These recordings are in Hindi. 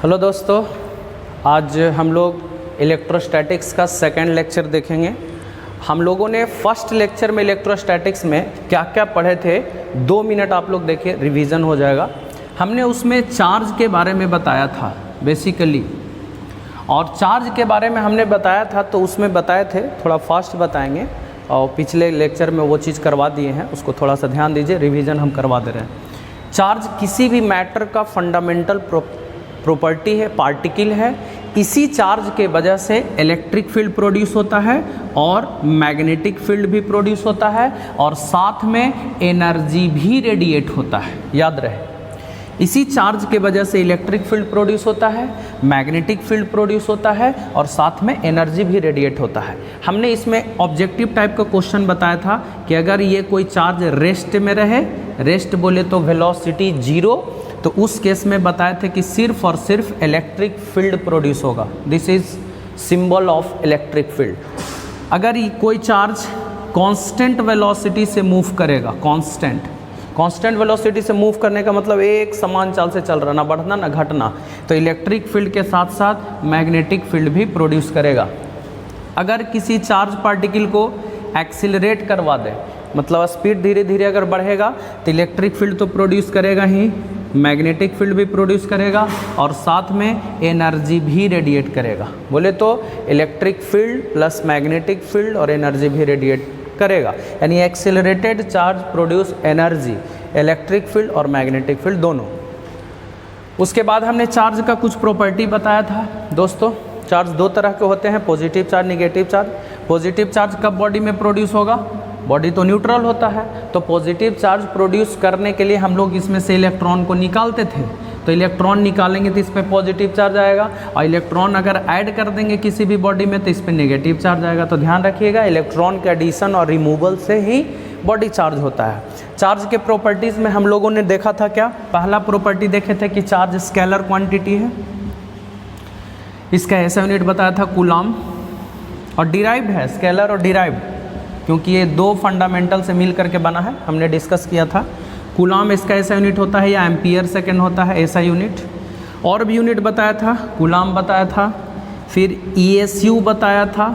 हेलो दोस्तों, आज हम लोग इलेक्ट्रोस्टैटिक्स का सेकंड लेक्चर देखेंगे। हम लोगों ने फर्स्ट लेक्चर में इलेक्ट्रोस्टैटिक्स में क्या क्या पढ़े थे 2 मिनट आप लोग देखिए, रिवीजन हो जाएगा। हमने उसमें चार्ज के बारे में बताया था बेसिकली, और चार्ज के बारे में हमने बताया था तो उसमें बताए थे, थोड़ा फास्ट बताएंगे और पिछले लेक्चर में वो चीज़ करवा दिए हैं, उसको थोड़ा सा ध्यान दीजिए, रिवीजन हम करवा दे रहे हैं। चार्ज किसी भी मैटर का फंडामेंटल प्रॉपर्टी है, पार्टिकल है। इसी चार्ज के वजह से इलेक्ट्रिक फील्ड प्रोड्यूस होता है और मैग्नेटिक फील्ड भी प्रोड्यूस होता है, और साथ में एनर्जी भी रेडिएट होता है। याद रहे, इसी चार्ज के वजह से इलेक्ट्रिक फील्ड प्रोड्यूस होता है, मैग्नेटिक फील्ड प्रोड्यूस होता है, और साथ में एनर्जी भी रेडिएट होता है। हमने इसमें ऑब्जेक्टिव टाइप का क्वेश्चन बताया था कि अगर ये कोई चार्ज रेस्ट में रहे, रेस्ट बोले तो वेलोसिटी 0, तो उस केस में बताए थे कि सिर्फ और सिर्फ इलेक्ट्रिक फील्ड प्रोड्यूस होगा। This is symbol of electric field. अगर ये कोई चार्ज कांस्टेंट वेलोसिटी से मूव करेगा, कांस्टेंट वेलोसिटी से मूव करने का मतलब एक समान चाल से चल रहा, ना बढ़ना ना घटना, तो इलेक्ट्रिक फील्ड के साथ साथ मैग्नेटिक फील्ड भी प्रोड्यूस करेगा। अगर किसी चार्ज पार्टिकल को एक्सिलरेट करवा दे, मतलब स्पीड धीरे धीरे अगर बढ़ेगा, तो इलेक्ट्रिक फील्ड तो प्रोड्यूस करेगा ही, मैग्नेटिक फील्ड भी प्रोड्यूस करेगा, और साथ में एनर्जी भी रेडिएट करेगा। बोले तो electric field plus magnetic field और एनर्जी भी रेडिएट करेगा, यानी accelerated charge produce energy, electric field और मैग्नेटिक फील्ड दोनों। उसके बाद हमने चार्ज का कुछ प्रॉपर्टी बताया था दोस्तों। चार्ज 2 तरह के होते हैं, positive charge, negative charge. Positive charge कब बॉडी में प्रोड्यूस होगा? बॉडी तो न्यूट्रल होता है, तो पॉजिटिव चार्ज प्रोड्यूस करने के लिए हम लोग इसमें से इलेक्ट्रॉन को निकालते थे, तो इलेक्ट्रॉन निकालेंगे तो इस पर पॉजिटिव चार्ज आएगा, और इलेक्ट्रॉन अगर ऐड कर देंगे किसी भी बॉडी में तो इस पर नेगेटिव चार्ज आएगा। तो ध्यान रखिएगा, इलेक्ट्रॉन के एडिशन और रिमूवल से ही बॉडी चार्ज होता है। चार्ज के प्रॉपर्टीज़ में हम लोगों ने देखा था क्या? पहला प्रॉपर्टी देखे थे कि चार्ज स्केलर क्वांटिटी है, इसका ऐसा यूनिट बताया था कूलम, और डिराइव्ड है, स्केलर और डिराइव्ड, क्योंकि ये 2 फंडामेंटल से मिल करके बना है, हमने डिस्कस किया था। कूलम इसका ऐसा यूनिट होता है या एम्पियर सेकेंड होता है, ऐसा यूनिट। और भी यूनिट बताया था, कूलम बताया था, फिर ESU बताया था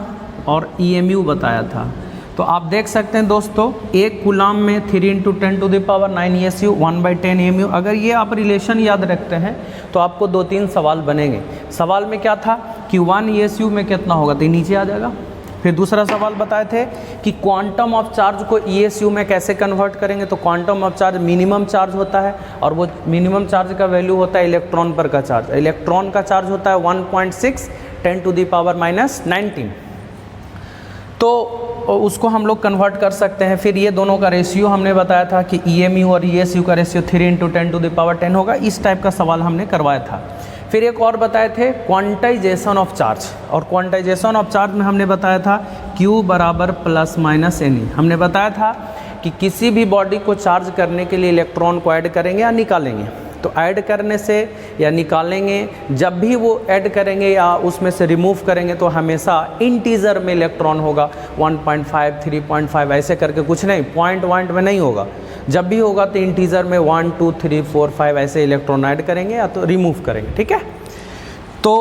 और EMU बताया था। तो आप देख सकते हैं दोस्तों, एक कूलम में 3 × 10⁹ ESU, 1/10 EMU। अगर ये आप रिलेशन याद रखते हैं तो आपको 2-3 सवाल बनेंगे। सवाल में क्या था कि 1 ESU में कितना होगा, तो नीचे आ जाएगा। फिर दूसरा सवाल बताए थे कि क्वांटम ऑफ चार्ज को ESU में कैसे कन्वर्ट करेंगे, तो quantum of charge minimum charge होता है, और वो मिनिमम चार्ज का वैल्यू होता है इलेक्ट्रॉन पर का चार्ज। इलेक्ट्रॉन का चार्ज होता है 1.6 10⁻⁹ 19, तो उसको हम लोग कन्वर्ट कर सकते हैं। फिर ये दोनों का रेशियो हमने बताया था कि EMU और ESU का रेशियो 3 × 10⁻10 होगा। इस टाइप का सवाल हमने करवाया था। फिर एक और बताए थे क्वांटाइजेशन ऑफ चार्ज, और क्वांटाइजेशन ऑफ चार्ज में हमने बताया था Q = ± Ne। हमने बताया था कि किसी भी बॉडी को चार्ज करने के लिए इलेक्ट्रॉन को ऐड करेंगे या निकालेंगे, तो ऐड करने से या निकालेंगे, जब भी वो ऐड करेंगे या उसमें से रिमूव करेंगे तो हमेशा इंटीजर में इलेक्ट्रॉन होगा, 1.5 3.5 ऐसे करके, कुछ नहीं पॉइंट में नहीं होगा। जब भी होगा तो इंटीजर में 1 2 3 4 5 ऐसे इलेक्ट्रॉन ऐड करेंगे या तो रिमूव करेंगे, ठीक है। तो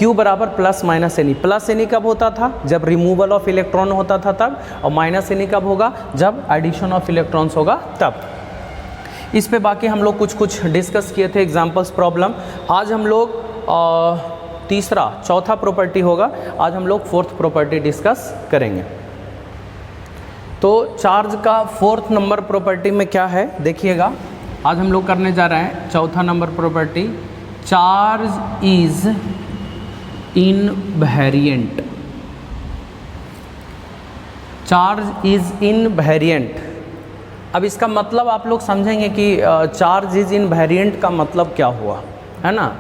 Q = ± Ne। प्लस Ne कब होता था? जब रिमूवल ऑफ इलेक्ट्रॉन होता था तब, और Ne कब होगा? जब एडिशन ऑफ इलेक्ट्रॉन्स होगा तब। इस पे बाकी हम लोग कुछ डिस्कस किए थे, एग्जाम्पल्स, प्रॉब्लम। आज हम लोग चौथा प्रॉपर्टी होगा, आज हम लोग 4th प्रॉपर्टी डिस्कस करेंगे। तो चार्ज का 4th नंबर प्रॉपर्टी में क्या है देखिएगा, आज हम लोग करने जा रहे हैं 4था number property, charge is invariant. Charge is invariant. अब इसका मतलब आप लोग समझेंगे कि चार्ज इज इनवेरिएंट का मतलब क्या हुआ, है ना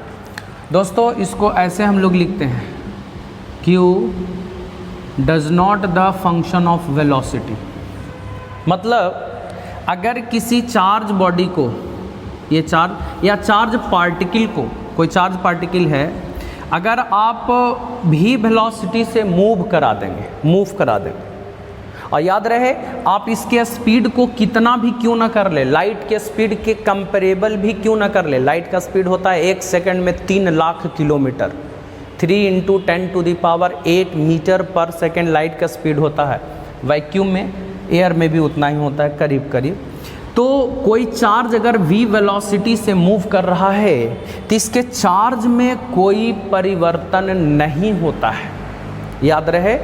दोस्तों। इसको ऐसे हम लोग लिखते हैं, Q does not the function of velocity. मतलब अगर किसी चार्ज बॉडी को, ये चार्ज या चार्ज पार्टिकल को, कोई चार्ज पार्टिकल है, अगर आप भी वेलोसिटी से मूव करा देंगे, और याद रहे आप इसके स्पीड को कितना भी क्यों ना कर ले, लाइट के स्पीड के कंपेरेबल भी क्यों ना कर ले। लाइट का स्पीड होता है 1 सेकंड में 3 लाख किलोमीटर, 3 × 10⁸ मीटर पर सेकंड लाइट का स्पीड होता है। वैक्यूम में, एयर में भी उतना ही होता है करीब करीब। तो कोई चार्ज अगर v वेलोसिटी से मूव कर रहा है तो इसके चार्ज में कोई परिवर्तन नहीं होता है। याद रहे,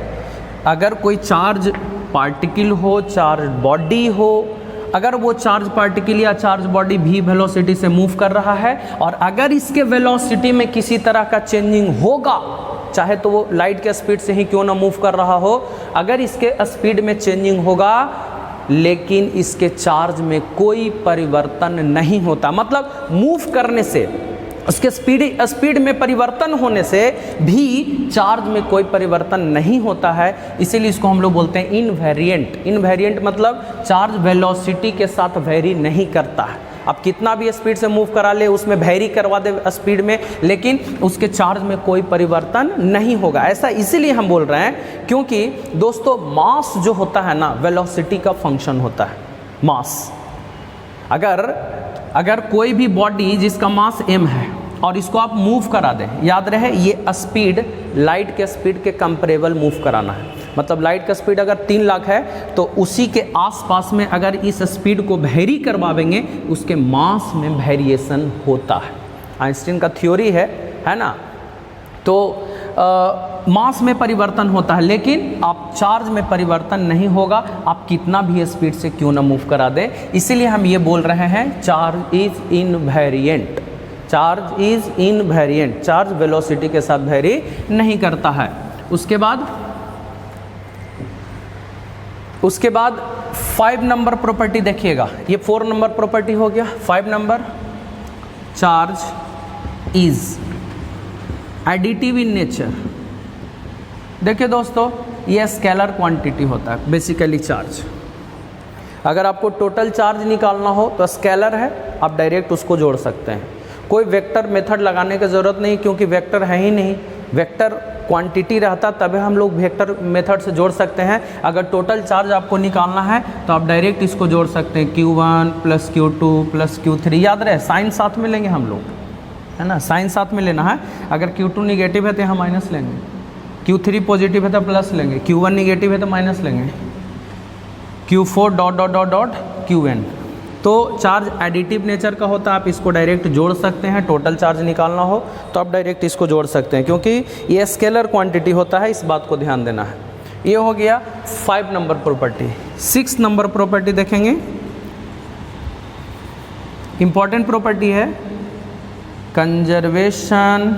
अगर कोई चार्ज पार्टिकल हो, चार्ज बॉडी हो, अगर वो चार्ज पार्टिकल या चार्ज बॉडी v वेलोसिटी से मूव कर रहा है और अगर इसके वेलोसिटी में किसी तरह का चेंजिंग होगा, चाहे तो वो लाइट के स्पीड से ही क्यों ना मूव कर रहा हो, अगर इसके स्पीड में चेंजिंग होगा लेकिन इसके चार्ज में कोई परिवर्तन नहीं होता, मतलब मूव करने से उसके स्पीड में परिवर्तन होने से भी चार्ज में कोई परिवर्तन नहीं होता है। इसीलिए इसको हम लोग बोलते हैं इनवेरिएंट। इनवेरिएंट मतलब चार्ज वेलोसिटी के साथ वेरी नहीं करता है। आप कितना भी स्पीड से मूव करा ले, उसमें वेरी करवा दे स्पीड में, लेकिन उसके चार्ज में कोई परिवर्तन नहीं होगा। ऐसा इसीलिए हम बोल रहे हैं क्योंकि दोस्तों मास जो होता है ना, वेलोसिटी का फंक्शन होता है मास। अगर कोई भी बॉडी जिसका मास m है और इसको आप मूव करा दें, याद रहे ये स्पीड लाइट के स्पीड के कंपेरेबल मूव कराना है। मतलब लाइट का स्पीड अगर 3 लाख है तो उसी के आसपास में अगर इस स्पीड को वेरी करवाएंगे उसके मास में वेरिएशन होता है। आइंस्टीन का थ्योरी है ना। तो मास में परिवर्तन होता है लेकिन आप चार्ज में परिवर्तन नहीं होगा, आप कितना भी स्पीड से क्यों ना मूव करा दें। इसीलिए हम ये बोल रहे हैं charge is invariant. Charge is invariant, charge velocity के साथ वेरी नहीं करता है। उसके बाद 5 नंबर प्रॉपर्टी देखिएगा, ये 4 नंबर प्रॉपर्टी हो गया। 5 number, charge is additive in nature. देखिए दोस्तों, ये स्केलर क्वांटिटी होता है बेसिकली चार्ज। अगर आपको टोटल चार्ज निकालना हो तो स्केलर है, आप डायरेक्ट उसको जोड़ सकते हैं। कोई वेक्टर मेथड लगाने की ज़रूरत नहीं क्योंकि वेक्टर है ही नहीं। वेक्टर क्वांटिटी रहता तभी हम लोग वेक्टर मेथड से जोड़ सकते हैं। अगर टोटल चार्ज आपको निकालना है तो आप डायरेक्ट इसको जोड़ सकते हैं, Q1 + Q2 + Q3। याद रहे साइन साथ में लेंगे हम लोग, है ना, साइन साथ में लेना है। अगर Q2 निगेटिव है तो यहाँ माइनस लेंगे, Q3 पॉजिटिव है तो प्लस लेंगे, Q1 निगेटिव है तो माइनस लेंगे, Q4 ... Qn। तो चार्ज एडिटिव नेचर का होता है, आप इसको डायरेक्ट जोड़ सकते हैं। टोटल चार्ज निकालना हो तो आप डायरेक्ट इसको जोड़ सकते हैं क्योंकि ये स्केलर क्वांटिटी होता है, इस बात को ध्यान देना है। ये हो गया 5 नंबर प्रॉपर्टी। 6 नंबर प्रॉपर्टी देखेंगे, इंपॉर्टेंट प्रॉपर्टी है कंजर्वेशन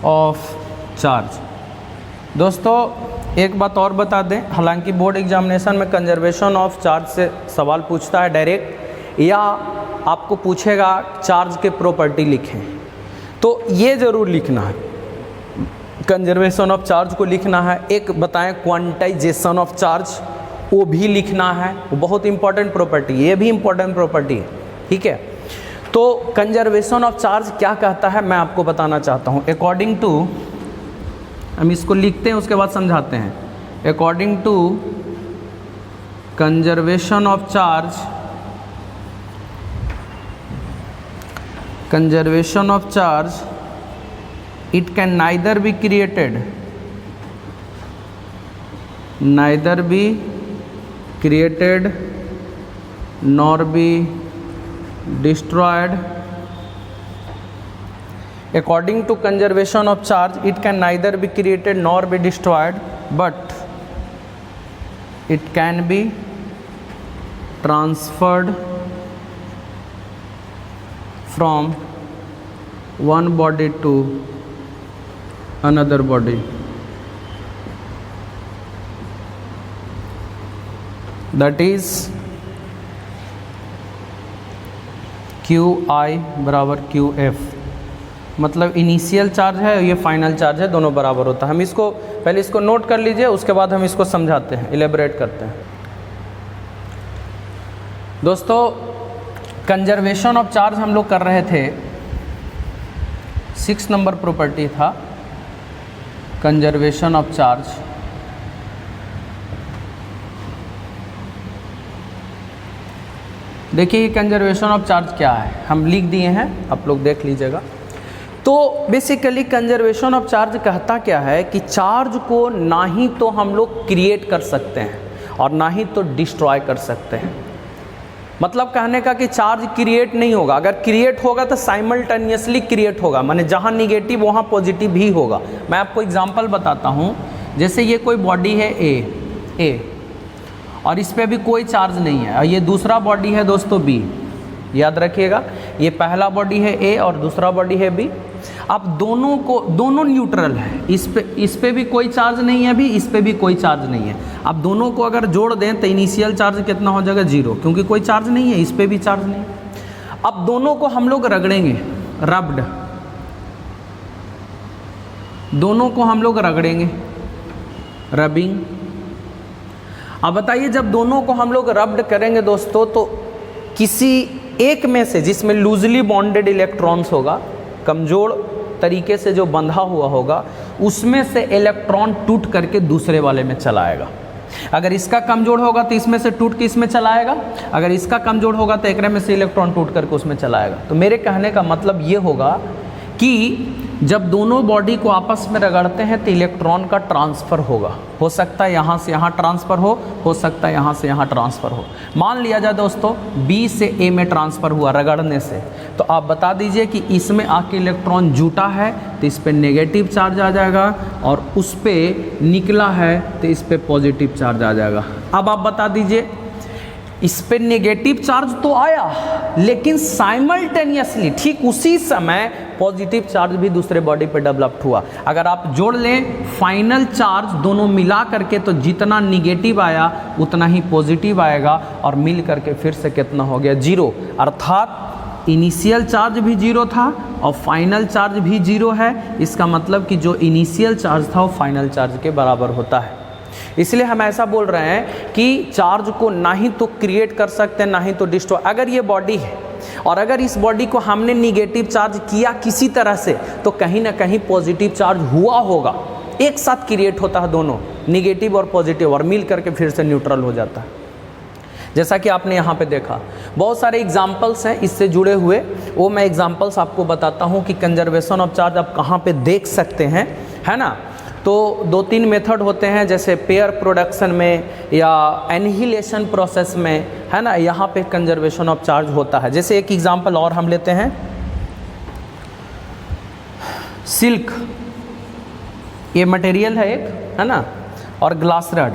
ऑफ चार्ज। दोस्तों एक बात और बता दें, हालांकि बोर्ड एग्जामिनेशन में कंजर्वेशन ऑफ चार्ज से सवाल पूछता है डायरेक्ट, या आपको पूछेगा चार्ज के प्रॉपर्टी लिखें, तो ये ज़रूर लिखना है, कंजर्वेशन ऑफ चार्ज को लिखना है। एक बताएं क्वांटाइजेशन ऑफ चार्ज, वो भी लिखना है, वो बहुत इंपॉर्टेंट प्रॉपर्टी, ये भी इंपॉर्टेंट प्रॉपर्टी है, ठीक है। तो कंजर्वेशन ऑफ चार्ज क्या कहता है मैं आपको बताना चाहता हूँ। अकॉर्डिंग टू, हम इसको लिखते हैं उसके बाद समझाते हैं। According to conservation of charge, conservation of charge, it can neither be created, neither be created nor be destroyed. According to conservation of charge, it can neither be created nor be destroyed, but it can be transferred from one body to another body. That is QI = QF। मतलब इनिशियल चार्ज है, ये फाइनल चार्ज है, दोनों बराबर होता है। हम इसको पहले इसको नोट कर लीजिए, उसके बाद हम इसको समझाते हैं, इलेबोरेट करते हैं। दोस्तों कंजर्वेशन ऑफ चार्ज हम लोग कर रहे थे, 6 नंबर प्रॉपर्टी था कंजर्वेशन ऑफ चार्ज। देखिए ये कंजर्वेशन ऑफ चार्ज क्या है, हम लिख दिए हैं, आप लोग देख लीजिएगा। तो बेसिकली कंजर्वेशन ऑफ चार्ज कहता क्या है कि चार्ज को ना ही तो हम लोग क्रिएट कर सकते हैं और ना ही तो डिस्ट्रॉय कर सकते हैं। मतलब कहने का कि चार्ज क्रिएट नहीं होगा, अगर क्रिएट होगा तो साइमल्टेनियसली क्रिएट होगा, माने जहाँ निगेटिव वहाँ पॉजिटिव भी होगा। मैं आपको एग्जांपल बताता हूँ, जैसे ये कोई बॉडी है ए और इस पर भी कोई चार्ज नहीं है, और ये दूसरा बॉडी है दोस्तों बी। याद रखिएगा, ये पहला बॉडी है ए और दूसरा बॉडी है बी। अब दोनों न्यूट्रल है, इस पे भी कोई चार्ज नहीं है अभी, इस पे भी कोई चार्ज नहीं है। अब दोनों को अगर जोड़ दें तो इनिशियल चार्ज कितना हो जाएगा, 0, क्योंकि कोई चार्ज नहीं है, इस पे भी चार्ज नहीं है। अब दोनों को हम लोग रगड़ेंगे, रब्ड, दोनों को हम लोग रगड़ेंगे, रबिंग। अब बताइए जब दोनों को हम लोग रब्ड करेंगे दोस्तों, तो किसी एक में से जिसमें लूजली बॉन्डेड इलेक्ट्रॉन्स होगा, कमज़ोर तरीके से जो बंधा हुआ होगा, उसमें से इलेक्ट्रॉन टूट करके दूसरे वाले में चला आएगा। अगर इसका कमज़ोर होगा तो इसमें से टूट के इसमें चला आएगा, अगर इसका कमज़ोर होगा तो एक में से इलेक्ट्रॉन टूट करके उसमें चला आएगा। तो मेरे कहने का मतलब ये होगा कि जब दोनों बॉडी को आपस में रगड़ते हैं तो इलेक्ट्रॉन का ट्रांसफ़र होगा। हो सकता है यहाँ से यहाँ ट्रांसफ़र हो सकता है यहाँ से यहाँ ट्रांसफ़र हो। मान लिया जाए दोस्तों बी से ए में ट्रांसफ़र हुआ रगड़ने से, तो आप बता दीजिए कि इसमें आके इलेक्ट्रॉन जुटा है तो इस पर नेगेटिव चार्ज आ जाएगा, और उस पर निकला है तो इस पर पॉजिटिव चार्ज आ जाएगा। अब आप बता दीजिए, इस पे नेगेटिव चार्ज तो आया, लेकिन साइमल्टेनियसली ठीक उसी समय पॉजिटिव चार्ज भी दूसरे बॉडी पे डेवलप्ड हुआ। अगर आप जोड़ लें फाइनल चार्ज दोनों मिला करके, तो जितना निगेटिव आया उतना ही पॉजिटिव आएगा, और मिल करके फिर से कितना हो गया, 0। अर्थात इनिशियल चार्ज भी 0 था और फाइनल चार्ज भी 0 है। इसका मतलब कि जो इनिशियल चार्ज था वो फाइनल चार्ज के बराबर होता है। इसलिए हम ऐसा बोल रहे हैं कि चार्ज को ना ही तो क्रिएट कर सकते हैं ना ही तो डिस्ट्रॉय। अगर ये बॉडी है और अगर इस बॉडी को हमने निगेटिव चार्ज किया किसी तरह से, तो कहीं ना कहीं पॉजिटिव चार्ज हुआ होगा, एक साथ क्रिएट होता है दोनों, निगेटिव और पॉजिटिव, और मिल करके फिर से न्यूट्रल हो जाता है। जैसा कि आपने यहाँ पे देखा, बहुत सारे एग्जाम्पल्स हैं इससे जुड़े हुए, वो मैं एग्जाम्पल्स आपको बताता हूँ कि कंजर्वेशन ऑफ चार्ज आप कहाँ पे देख सकते हैं, है ना। तो 2-3 मेथड होते हैं, जैसे पेयर प्रोडक्शन में या एनहिलेशन प्रोसेस में, है ना, यहाँ पे कंजर्वेशन ऑफ चार्ज होता है। जैसे एक एग्जांपल और हम लेते हैं, सिल्क, ये मटेरियल है एक, है ना, और ग्लास रड।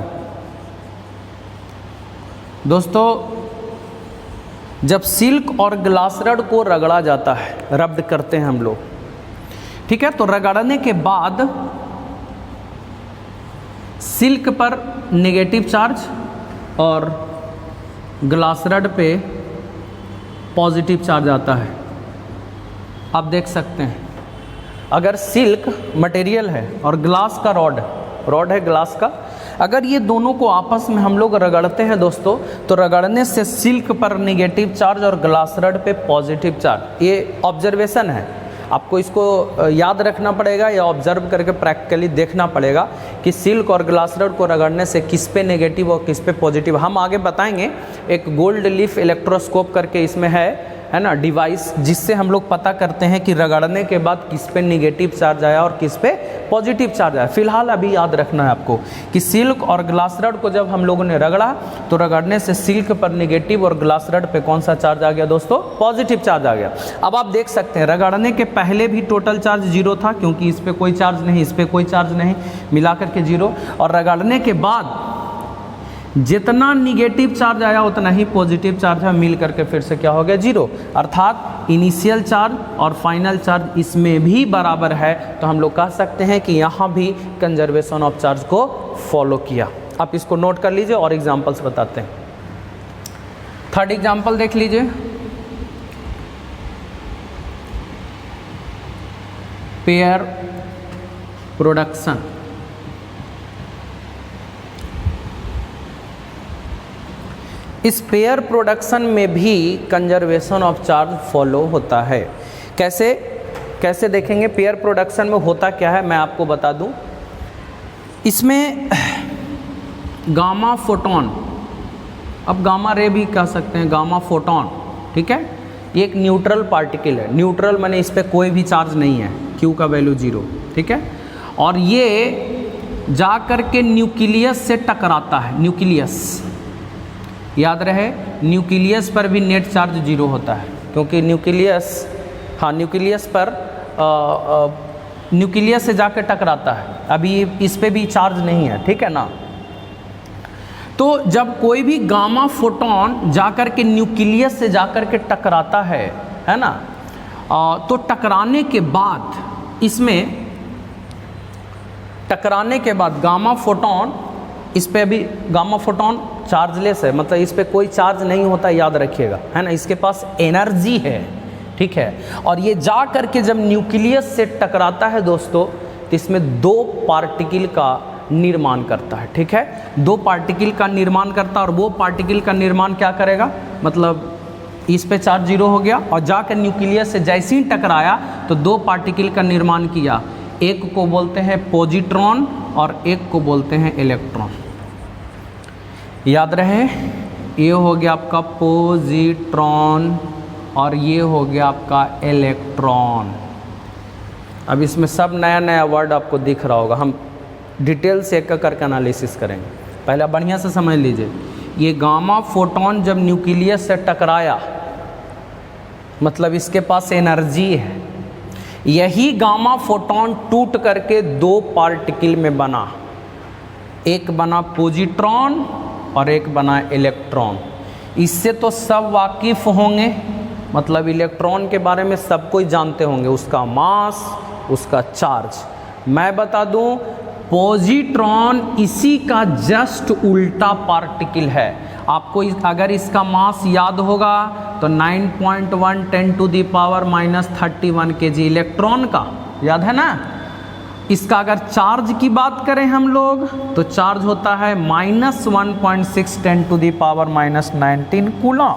दोस्तों जब सिल्क और ग्लास रड को रगड़ा जाता है, रब्ड करते हैं हम लोग, ठीक है, तो रगड़ने के बाद सिल्क पर नेगेटिव चार्ज और ग्लास रड पे पॉजिटिव चार्ज आता है। आप देख सकते हैं, अगर सिल्क मटेरियल है और ग्लास का रॉड है ग्लास का, अगर ये दोनों को आपस में हम लोग रगड़ते हैं दोस्तों, तो रगड़ने से सिल्क पर नेगेटिव चार्ज और ग्लास रड पे पॉजिटिव चार्ज, ये ऑब्जर्वेशन है, आपको इसको याद रखना पड़ेगा या ऑब्जर्व करके प्रैक्टिकली देखना पड़ेगा कि सिल्क और ग्लास रड को रगड़ने से किस पे नेगेटिव और किस पे पॉजिटिव। हम आगे बताएंगे, एक गोल्ड लीफ इलेक्ट्रोस्कोप करके इसमें है ना डिवाइस, जिससे हम लोग पता करते हैं कि रगड़ने के बाद किस पे नेगेटिव चार्ज आया और किस पे पॉजिटिव चार्ज आया। फिलहाल अभी याद रखना है आपको कि सिल्क और ग्लास रड को जब हम लोगों ने रगड़ा, तो रगड़ने से सिल्क पर नेगेटिव और ग्लास रड पे कौन सा चार्ज आ गया दोस्तों, पॉजिटिव चार्ज आ गया। अब आप देख सकते हैं रगड़ने के पहले भी टोटल चार्ज 0 था, क्योंकि इस पर कोई चार्ज नहीं, इस पर कोई चार्ज नहीं, मिला करके 0, और रगड़ने के बाद जितना निगेटिव चार्ज आया उतना ही पॉजिटिव चार्ज है, मिल करके फिर से क्या हो गया, 0। अर्थात इनिशियल चार्ज और फाइनल चार्ज इसमें भी बराबर है, तो हम लोग कह सकते हैं कि यहाँ भी कंजर्वेशन ऑफ चार्ज को फॉलो किया। आप इसको नोट कर लीजिए और एग्जांपल्स बताते हैं। थर्ड एग्जांपल देख लीजिए, पेयर प्रोडक्शन। इस पेयर प्रोडक्शन में भी कंजर्वेशन ऑफ चार्ज फॉलो होता है। कैसे देखेंगे पेयर प्रोडक्शन में होता क्या है, मैं आपको बता दूं। इसमें गामा फोटोन अब गामा रे भी कह सकते हैं, गामा फोटोन, ठीक है। ये एक न्यूट्रल पार्टिकल है, न्यूट्रल माने इस पर कोई भी चार्ज नहीं है, Q का वैल्यू 0, ठीक है। और ये जा कर के न्यूक्लियस से टकराता है, न्यूक्लियस, याद रहे न्यूक्लियस पर भी नेट चार्ज 0 होता है, क्योंकि न्यूक्लियस, हाँ न्यूक्लियस पर न्यूक्लियस से जाकर टकराता है, अभी इस पे भी चार्ज नहीं है, ठीक है ना। तो जब कोई भी गामा फोटोन जाकर के न्यूक्लियस से जाकर के टकराता है ना, तो टकराने के बाद इसमें, टकराने के बाद गामा फोटोन, इस पे भी गामा फोटोन चार्जलेस है, मतलब इस पे कोई चार्ज नहीं होता, याद रखिएगा, है ना, इसके पास एनर्जी है, ठीक है। और ये जा करके जब न्यूक्लियस से टकराता है दोस्तों, तो इसमें 2 पार्टिकल का निर्माण करता है, ठीक है। 2 पार्टिकल का निर्माण करता है, और वो पार्टिकल का निर्माण क्या करेगा, मतलब इस पे चार्ज 0 हो गया, और जाकर न्यूक्लियस से जैसे ही टकराया तो 2 पार्टिकल का निर्माण किया, एक को बोलते हैं पॉजिट्रॉन और एक को बोलते हैं इलेक्ट्रॉन। याद रहे, ये हो गया आपका पॉजिट्रॉन और ये हो गया आपका इलेक्ट्रॉन। अब इसमें सब नया नया वर्ड आपको दिख रहा होगा, हम डिटेल से एक करके एनालिसिस करेंगे। पहले बढ़िया से समझ लीजिए, ये गामा फोटोन जब न्यूक्लियस से टकराया, मतलब इसके पास एनर्जी है, यही गामा फोटोन टूट करके 2 पार्टिकल में बना, एक बना पॉजिट्रॉन और एक बना इलेक्ट्रॉन। इससे तो सब वाकिफ़ होंगे, मतलब इलेक्ट्रॉन के बारे में सब कोई जानते होंगे, उसका मास, उसका चार्ज। मैं बता दूं, पॉजिट्रॉन इसी का जस्ट उल्टा पार्टिकल है। आपको अगर इसका मास याद होगा तो 9.1 10⁻³ kg इलेक्ट्रॉन का, याद है ना। इसका अगर चार्ज की बात करें हम लोग तो चार्ज होता है -1.6 10⁻⁻19 कूलम।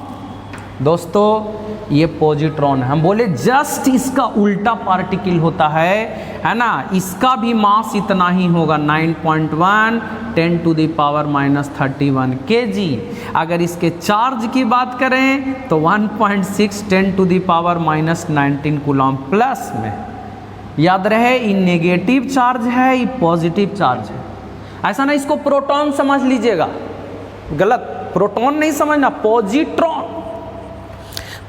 दोस्तों ये पॉजिट्रॉन है, हम बोले जस्ट इसका उल्टा पार्टिकल होता है ना। इसका भी मास इतना ही होगा 9.1 10⁻⁻31 kg। अगर इसके चार्ज की बात करें तो 1.6 10⁻⁻19 कूलम प्लस में। याद रहे, ये नेगेटिव चार्ज है, ये पॉजिटिव चार्ज है। ऐसा ना इसको प्रोटॉन समझ लीजिएगा, गलत, प्रोटॉन नहीं समझना, positron.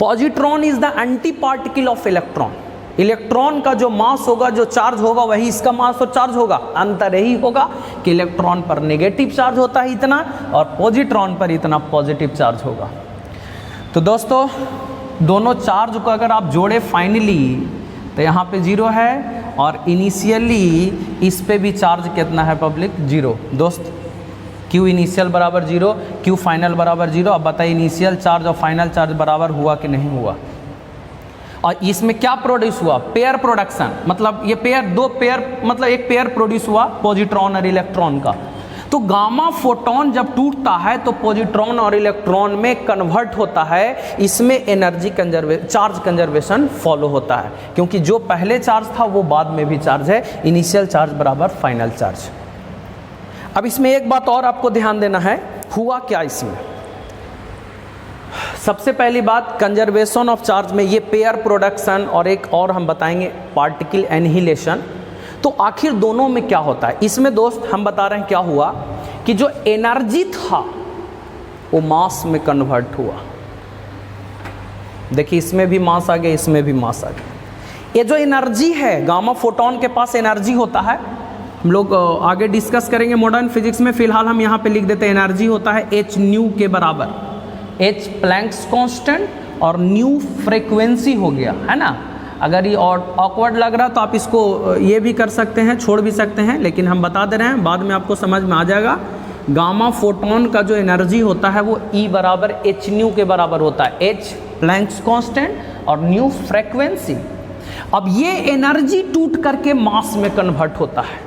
Positron is the anti particle of electron. Electron का जो मास होगा, जो चार्ज होगा, वही इसका मास और चार्ज होगा। अंतर यही होगा कि इलेक्ट्रॉन पर नेगेटिव चार्ज होता है इतना, और पॉजिट्रॉन पर इतना पॉजिटिव चार्ज होगा। तो दोस्तों दोनों चार्ज को अगर आप जोड़े फाइनली तो यहाँ पे 0 है, और इनिशियली इस पे भी चार्ज कितना है पब्लिक, 0। दोस्त Q इनिशियल बराबर 0, Q फाइनल बराबर 0। अब बताइए इनिशियल चार्ज और फाइनल चार्ज बराबर हुआ कि नहीं हुआ। और इसमें क्या प्रोड्यूस हुआ, पेयर प्रोडक्शन, मतलब ये पेयर, 2 पेयर, मतलब एक पेयर प्रोड्यूस हुआ पॉजिट्रॉन और इलेक्ट्रॉन का। तो गामा फोटोन जब टूटता है तो पॉजिट्रॉन और इलेक्ट्रॉन में कन्वर्ट होता है, इसमें एनर्जी चार्ज कंजर्वेशन फॉलो होता है, क्योंकि जो पहले चार्ज था वो बाद में भी चार्ज है। इनिशियल चार्ज बराबर फाइनल चार्ज। अब इसमें एक बात और आपको ध्यान देना है, हुआ क्या इसमें। सबसे पहली बात, कंजर्वेशन ऑफ चार्ज में ये पेयर प्रोडक्शन और एक और हम बताएंगे पार्टिकल एनिहिलेशन। तो आखिर दोनों में क्या होता है इसमें दोस्त, हम बता रहे हैं क्या हुआ कि जो एनर्जी था वो मास में कन्वर्ट हुआ। देखिए इसमें भी मास आ गया, इसमें भी मास आ गया। ये जो एनर्जी है, गामा फोटोन के पास एनर्जी होता है, हम लोग आगे डिस्कस करेंगे मॉडर्न फिजिक्स में। फिलहाल हम यहाँ पे लिख देते हैं एनर्जी होता है h न्यू के बराबर, h प्लैंक्स कांस्टेंट और न्यू फ्रीक्वेंसी हो गया, है ना। अगर ये और ऑकवर्ड लग रहा तो आप इसको ये भी कर सकते हैं, छोड़ भी सकते हैं, लेकिन हम बता दे रहे हैं, बाद में आपको समझ में आ जाएगा। गामा फोटोन का जो एनर्जी होता है वो E बराबर h न्यू के बराबर होता है, h प्लैंक्स कांस्टेंट और न्यू फ्रीक्वेंसी। अब ये एनर्जी टूट करके मास में कन्वर्ट होता है।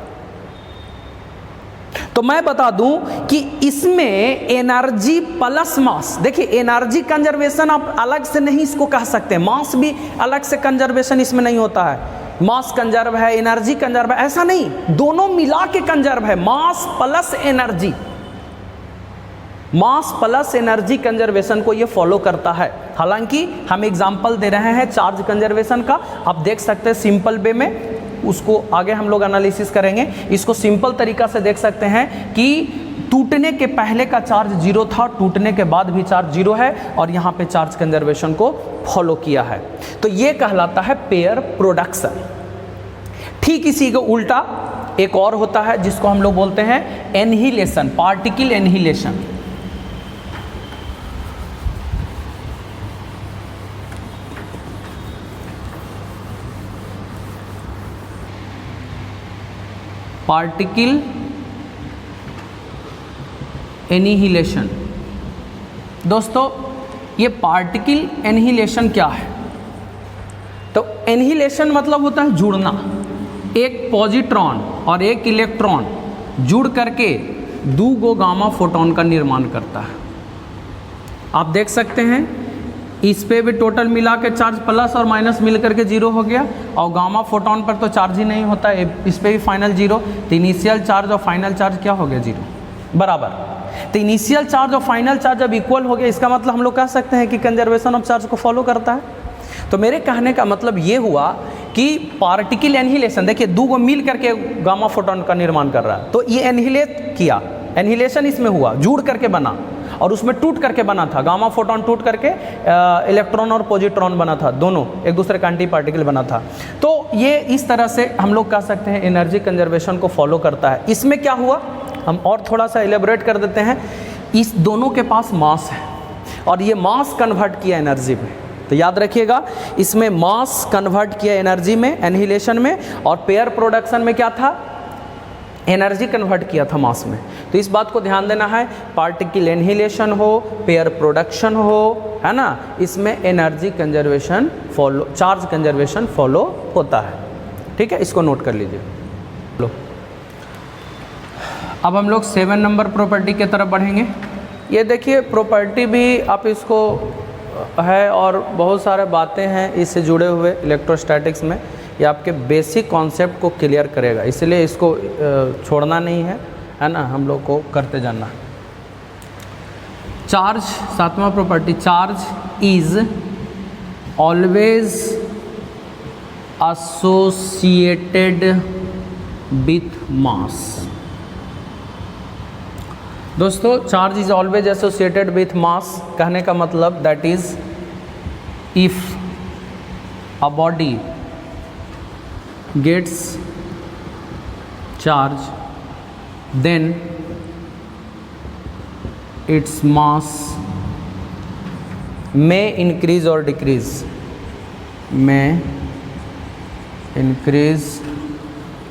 तो मैं बता दूं कि इसमें एनर्जी प्लस मास, देखिए एनर्जी कंजर्वेशन आप अलग से नहीं इसको कह सकते, मास भी अलग से कंजर्वेशन इसमें नहीं होता है। मास कंजर्व है, एनर्जी कंजर्व है, ऐसा नहीं, दोनों मिला के कंजर्व है, mass plus energy. Mass plus energy conservation को ये फॉलो करता है। हालांकि हम एग्जाम्पल दे रहे हैं चार्ज कंजर्वेशन का, आप देख सकते हैं सिंपल वे में, उसको आगे हम लोग एनालिसिस करेंगे। इसको सिंपल तरीका से देख सकते हैं कि टूटने के पहले का चार्ज जीरो था, टूटने के बाद भी चार्ज जीरो है, और यहाँ पे चार्ज कंजर्वेशन को फॉलो किया है। तो ये कहलाता है पेयर प्रोडक्शन। ठीक इसी का उल्टा एक और होता है जिसको हम लोग बोलते हैं annihilation, particle annihilation. Particle annihilation. दोस्तों ये पार्टिकल एनिहिलेशन क्या है? तो एनिहिलेशन मतलब होता है जुड़ना। एक पॉजिट्रॉन और एक इलेक्ट्रॉन जुड़ करके दो गो गामा फोटोन का निर्माण करता है। आप देख सकते हैं इस पे भी टोटल मिला के चार्ज प्लस और माइनस मिल करके जीरो हो गया, और गामा फोटोन पर तो चार्ज ही नहीं होता, इस पे भी फाइनल जीरो। तो इनिशियल चार्ज और फाइनल चार्ज क्या हो गया? जीरो बराबर। तो इनिशियल चार्ज और फाइनल चार्ज जब इक्वल हो गया, इसका मतलब हम लोग कह सकते हैं कि कंजर्वेशन ऑफ चार्ज को फॉलो करता है। तो मेरे कहने का मतलब ये हुआ कि पार्टिकल एनहिलेशन, देखिए दो गो मिल करके गामा फोटोन का निर्माण कर रहा है, तो ये एनहिलेट किया, एनहिलेशन इसमें हुआ, जुड़ करके बना, और उसमें टूट करके बना था। गामा फोटोन टूट करके इलेक्ट्रॉन और पॉजिट्रॉन बना था, दोनों एक दूसरे का एंटी पार्टिकल बना था। तो ये इस तरह से हम लोग कह सकते हैं एनर्जी कंजर्वेशन को फॉलो करता है। इसमें क्या हुआ, हम और थोड़ा सा एलेबोरेट कर देते हैं। इस दोनों के पास मास है, और ये मास कन्वर्ट किया एनर्जी में। तो याद रखिएगा, इसमें मास कन्वर्ट किया एनर्जी में, एनहिलेशन में, और पेयर प्रोडक्शन में क्या था? एनर्जी कन्वर्ट किया था मास में। तो इस बात को ध्यान देना है, पार्टिकल एनहिलेशन हो, पेयर प्रोडक्शन हो, है ना, इसमें energy conservation follow, charge conservation follow होता है। ठीक है, इसको नोट कर लीजिए। लो, अब हम लोग 7 नंबर प्रॉपर्टी की तरफ बढ़ेंगे। ये देखिए प्रॉपर्टी भी आप इसको है, और बहुत सारे बातें हैं इससे जुड़े हुए इलेक्ट्रोस्टैटिक्स में। ये आपके बेसिक कॉन्सेप्ट को क्लियर करेगा, इसलिए इसको छोड़ना नहीं है ना, हम लोग को करते जाना। चार्ज, 7वां property, charge is always associated with mass. दोस्तों charge is always associated with mass कहने का मतलब that is if a body gets charge, then its mass may increase or decrease, may increase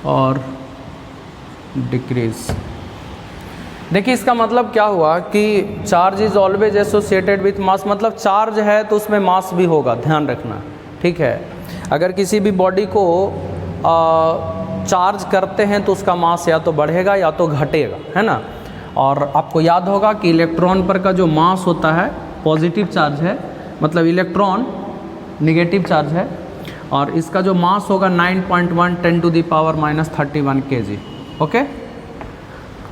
or decrease। देखिए इसका मतलब क्या हुआ कि charge is always associated with मास, मतलब चार्ज है तो उसमें मास भी होगा, ध्यान रखना। ठीक है, अगर किसी भी बॉडी को चार्ज करते हैं तो उसका मास या तो बढ़ेगा या तो घटेगा, है ना। और आपको याद होगा कि इलेक्ट्रॉन पर का जो मास होता है पॉजिटिव चार्ज है, मतलब इलेक्ट्रॉन नेगेटिव चार्ज है, और इसका जो मास होगा 9.1 10⁻³ kg। ओके,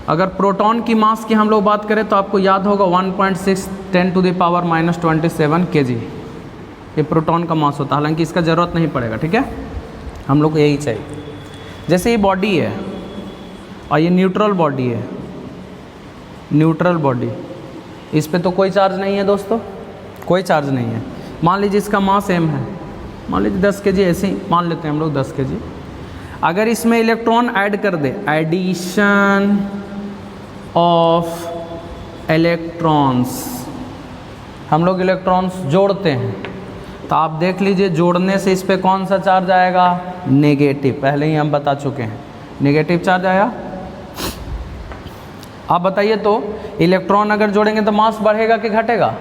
अगर प्रोटॉन की मास की हम लोग बात करें तो आपको याद होगा 1.6 10⁻27 kg, ये प्रोटॉन का मास होता है। हालांकि इसका ज़रूरत नहीं पड़ेगा, ठीक है, हम लोग को यही चाहिए। जैसे ये बॉडी है और ये न्यूट्रल बॉडी है, न्यूट्रल बॉडी, इस पे तो कोई चार्ज नहीं है दोस्तों, कोई चार्ज नहीं है। मान लीजिए इसका मास m है, मान लीजिए 10 kg, ऐसे ही मान लेते हैं हम लोग 10 kg। अगर इसमें इलेक्ट्रॉन ऐड कर दे, एडिशन ऑफ इलेक्ट्रॉन्स, हम लोग इलेक्ट्रॉन्स जोड़ते हैं, तो आप देख लीजिए जोड़ने से इस पे कौन सा चार्ज आएगा? नेगेटिव। पहले ही हम बता चुके हैं, नेगेटिव चार्ज आया। आप बताइए तो इलेक्ट्रॉन अगर जोड़ेंगे तो मास बढ़ेगा कि घटेगा?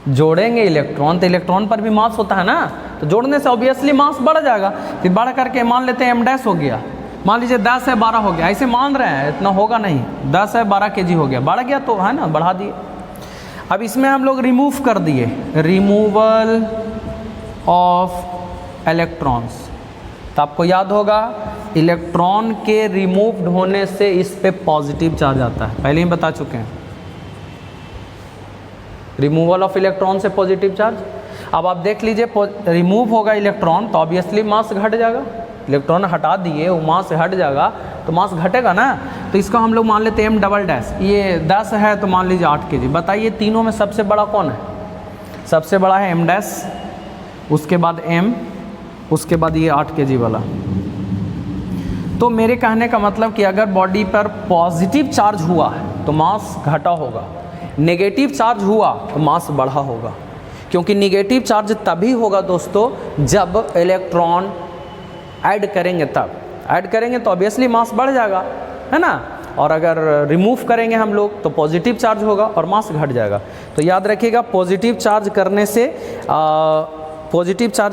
जोड़ेंगे इलेक्ट्रॉन तो इलेक्ट्रॉन पर भी मास होता है ना, तो जोड़ने से ऑब्वियसली मास बढ़ जाएगा। फिर बढ़ करके मान लेते हैं m' हो गया, मान लीजिए 10 है 12 हो गया, ऐसे मान रहे हैं, इतना होगा नहीं, 10 है 12 kg हो गया, बढ़ गया तो है ना, बढ़ा दिए। अब इसमें हम लोग रिमूव कर दिए, रिमूवल ऑफ इलेक्ट्रॉन्स, तो आपको याद होगा इलेक्ट्रॉन के रिमूव्ड होने से इस पे पॉजिटिव चार्ज आता है, पहले ही बता चुके हैं। रिमूवल ऑफ इलेक्ट्रॉन से पॉजिटिव चार्ज। अब आप देख लीजिए, रिमूव होगा इलेक्ट्रॉन तो ऑब्वियसली मास घट जाएगा। इलेक्ट्रॉन हटा दिए, वो मास हट जाएगा तो मास घटेगा ना। तो इसका हम लोग मान लेते हैं m डबल डैश, ये 10 है तो मान लीजिए 8 kg। बताइए तीनों में सबसे बड़ा कौन है? सबसे बड़ा है m डैश, उसके बाद m, उसके बाद ये 8 kg वाला। तो मेरे कहने का मतलब कि अगर बॉडी पर पॉजिटिव चार्ज हुआ है तो मास घटा होगा, नेगेटिव चार्ज हुआ तो मास बढ़ा होगा। क्योंकि नेगेटिव चार्ज तभी होगा दोस्तों जब इलेक्ट्रॉन ऐड करेंगे, तब ऐड करेंगे तो ऑब्वियसली मास बढ़ जाएगा, है ना। और अगर रिमूव करेंगे हम लोग तो पॉजिटिव चार्ज होगा और मास घट जाएगा। तो याद रखिएगा, पॉजिटिव चार्ज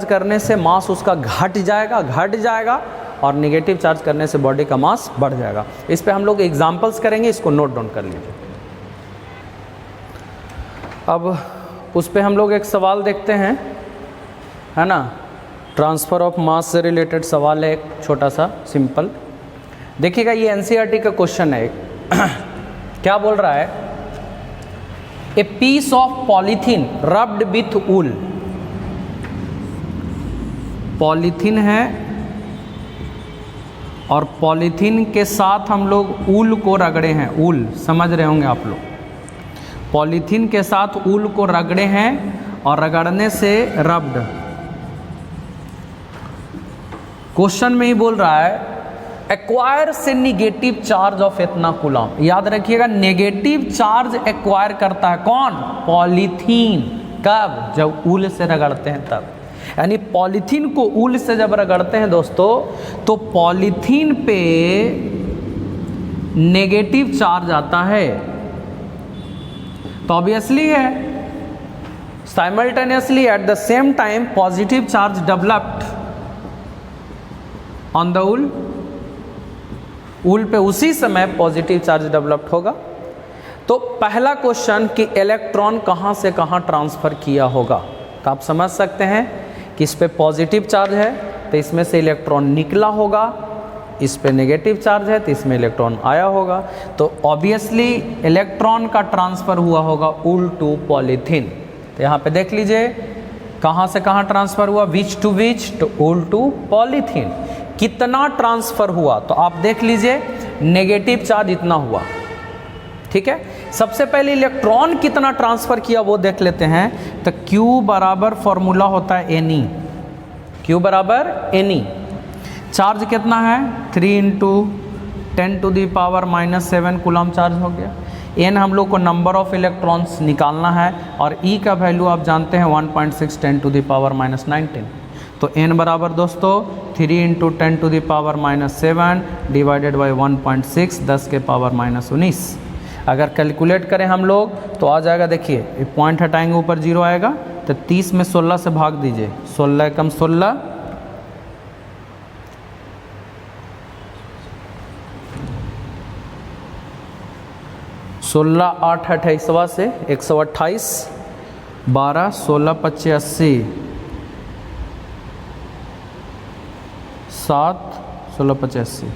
करने से मास उसका घट जाएगा और नेगेटिव चार्ज करने से बॉडी का मास बढ़ जाएगा। इस पे हम लोग एग्जांपल्स करेंगे, इसको नोट डाउन कर लीजिए। अब उस पे हम लोग एक सवाल देखते हैं, है ना। ट्रांसफ़र ऑफ मास से रिलेटेड सवाल है एक छोटा सा सिंपल। देखिएगा, ये एनसीईआरटी का क्वेश्चन है। क्या बोल रहा है? A piece of polythene rubbed with wool. Polythene है और पॉलीथीन के साथ हम लोग ऊल को रगड़े हैं। ऊल समझ रहे होंगे आप लोग। पॉलीथीन के साथ ऊल को रगड़े हैं और रगड़ने से रब्ड। क्वेश्चन में ही बोल रहा है एक्वायर से निगेटिव चार्ज ऑफ इतना कूलम। याद रखिएगा, नेगेटिव चार्ज एक्वायर करता है कौन? पॉलीथीन। कब? जब ऊल से रगड़ते हैं तब। यानी पॉलीथीन को ऊल से जब रगड़ते हैं दोस्तों तो पॉलीथीन पे नेगेटिव चार्ज आता है। तो ऑब्वियसली है, simultaneously at the same time positive charge developed on the wool. Wool पे उसी समय पॉजिटिव चार्ज डेवलप्ड होगा। तो पहला क्वेश्चन कि इलेक्ट्रॉन कहाँ से कहाँ ट्रांसफ़र किया होगा, तो आप समझ सकते हैं कि इस पे पॉजिटिव चार्ज है तो इसमें से इलेक्ट्रॉन निकला होगा, इस पे नेगेटिव चार्ज है तो इसमें इलेक्ट्रॉन आया होगा। तो ऑब्वियसली इलेक्ट्रॉन का ट्रांसफ़र हुआ होगा ऊल टू पॉलीथीन। तो यहाँ पे देख लीजिए कहाँ से कहाँ ट्रांसफ़र हुआ, विच टू विच, तो ऊल टू पॉलीथीन। कितना ट्रांसफ़र हुआ तो आप देख लीजिए, नेगेटिव चार्ज इतना हुआ, ठीक है। सबसे पहले इलेक्ट्रॉन कितना ट्रांसफ़र किया वो देख लेते हैं। तो Q बराबर फॉर्मूला होता है Ne, Q बराबर Ne। चार्ज कितना है? 3 × 10⁻⁻7 कूलम चार्ज हो गया। N हम लोग को नंबर ऑफ इलेक्ट्रॉन्स निकालना है और E का वैल्यू आप जानते हैं 1.6 10⁻⁻19। तो N बराबर दोस्तों 3 × 10⁻⁻7 डिवाइडेड बाई 1.6 10⁻⁻19। अगर कैलकुलेट करें हम लोग तो आ जाएगा, देखिए पॉइंट हटाएंगे ऊपर 0 आएगा तो 30 में 16 से भाग दीजिए, 16 कम 16, 16 8 28 से 128, 12 16 25 80, 7 16 25 80,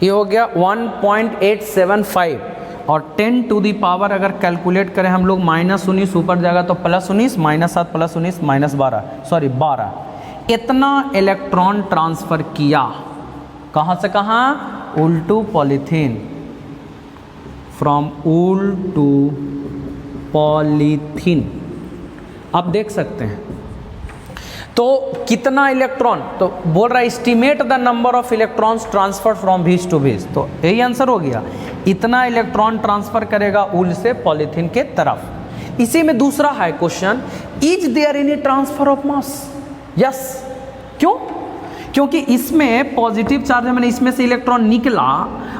ये हो गया 1.875। और 10 टू दी पावर अगर कैलकुलेट करें हम लोग -19 ऊपर जाएगा तो +19, -7 +19 -12, सॉरी 12। इतना इलेक्ट्रॉन ट्रांसफ़र किया कहाँ से कहाँ? Wool to polythene, from wool to polythene. आप देख सकते हैं तो कितना इलेक्ट्रॉन, तो बोल रहा है estimate the number of electrons transfer from which to which. तो यही आंसर हो गया, इतना इलेक्ट्रॉन ट्रांसफर करेगा ऊल से पॉलीथीन के तरफ। इसी में दूसरा है question, is there any transfer of mass? Yes. क्यों? क्योंकि इसमें पॉजिटिव चार्ज है, मैंने इसमें से इलेक्ट्रॉन निकला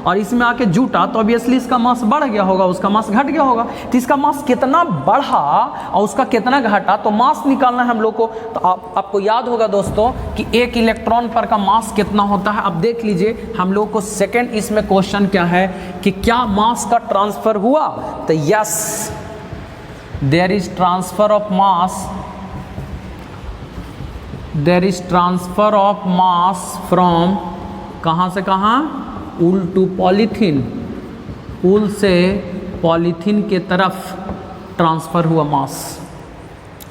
और इसमें आके जुटा तो ऑब्वियसली इसका मास बढ़ गया होगा, उसका मास घट गया होगा। तो इसका मास कितना बढ़ा और उसका कितना घटा, तो मास निकालना है हम लोग को। तो आपको याद होगा दोस्तों कि एक इलेक्ट्रॉन पर का मास कितना होता है। अब देख लीजिए हम लोग को सेकेंड इसमें क्वेश्चन क्या है कि क्या मास का ट्रांसफर हुआ? तो yes, there is transfer of mass, there is transfer of mass from कहाँ से कहाँ? ऊल टू पॉलीथीन, ऊल से पॉलीथीन के तरफ। ट्रांसफ़र हुआ मास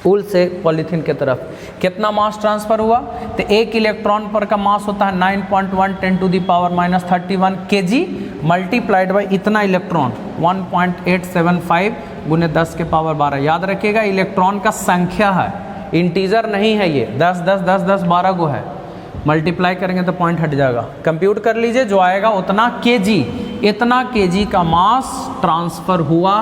उल से पॉलीथीन की तरफ। कितना मास ट्रांसफ़र हुआ? तो एक इलेक्ट्रॉन पर का मास होता है 9.1 10⁻31 kg मल्टीप्लाइड बाई इतना इलेक्ट्रॉन 1.875 गुने 10⁻12। याद रखिएगा इलेक्ट्रॉन का संख्या है, इंटीजर नहीं है ये, 10 10 10 10 12 गो है। मल्टीप्लाई करेंगे तो पॉइंट हट जाएगा। कंप्यूट कर लीजिए, जो आएगा उतना केजी, इतना केजी का मास ट्रांसफ़र हुआ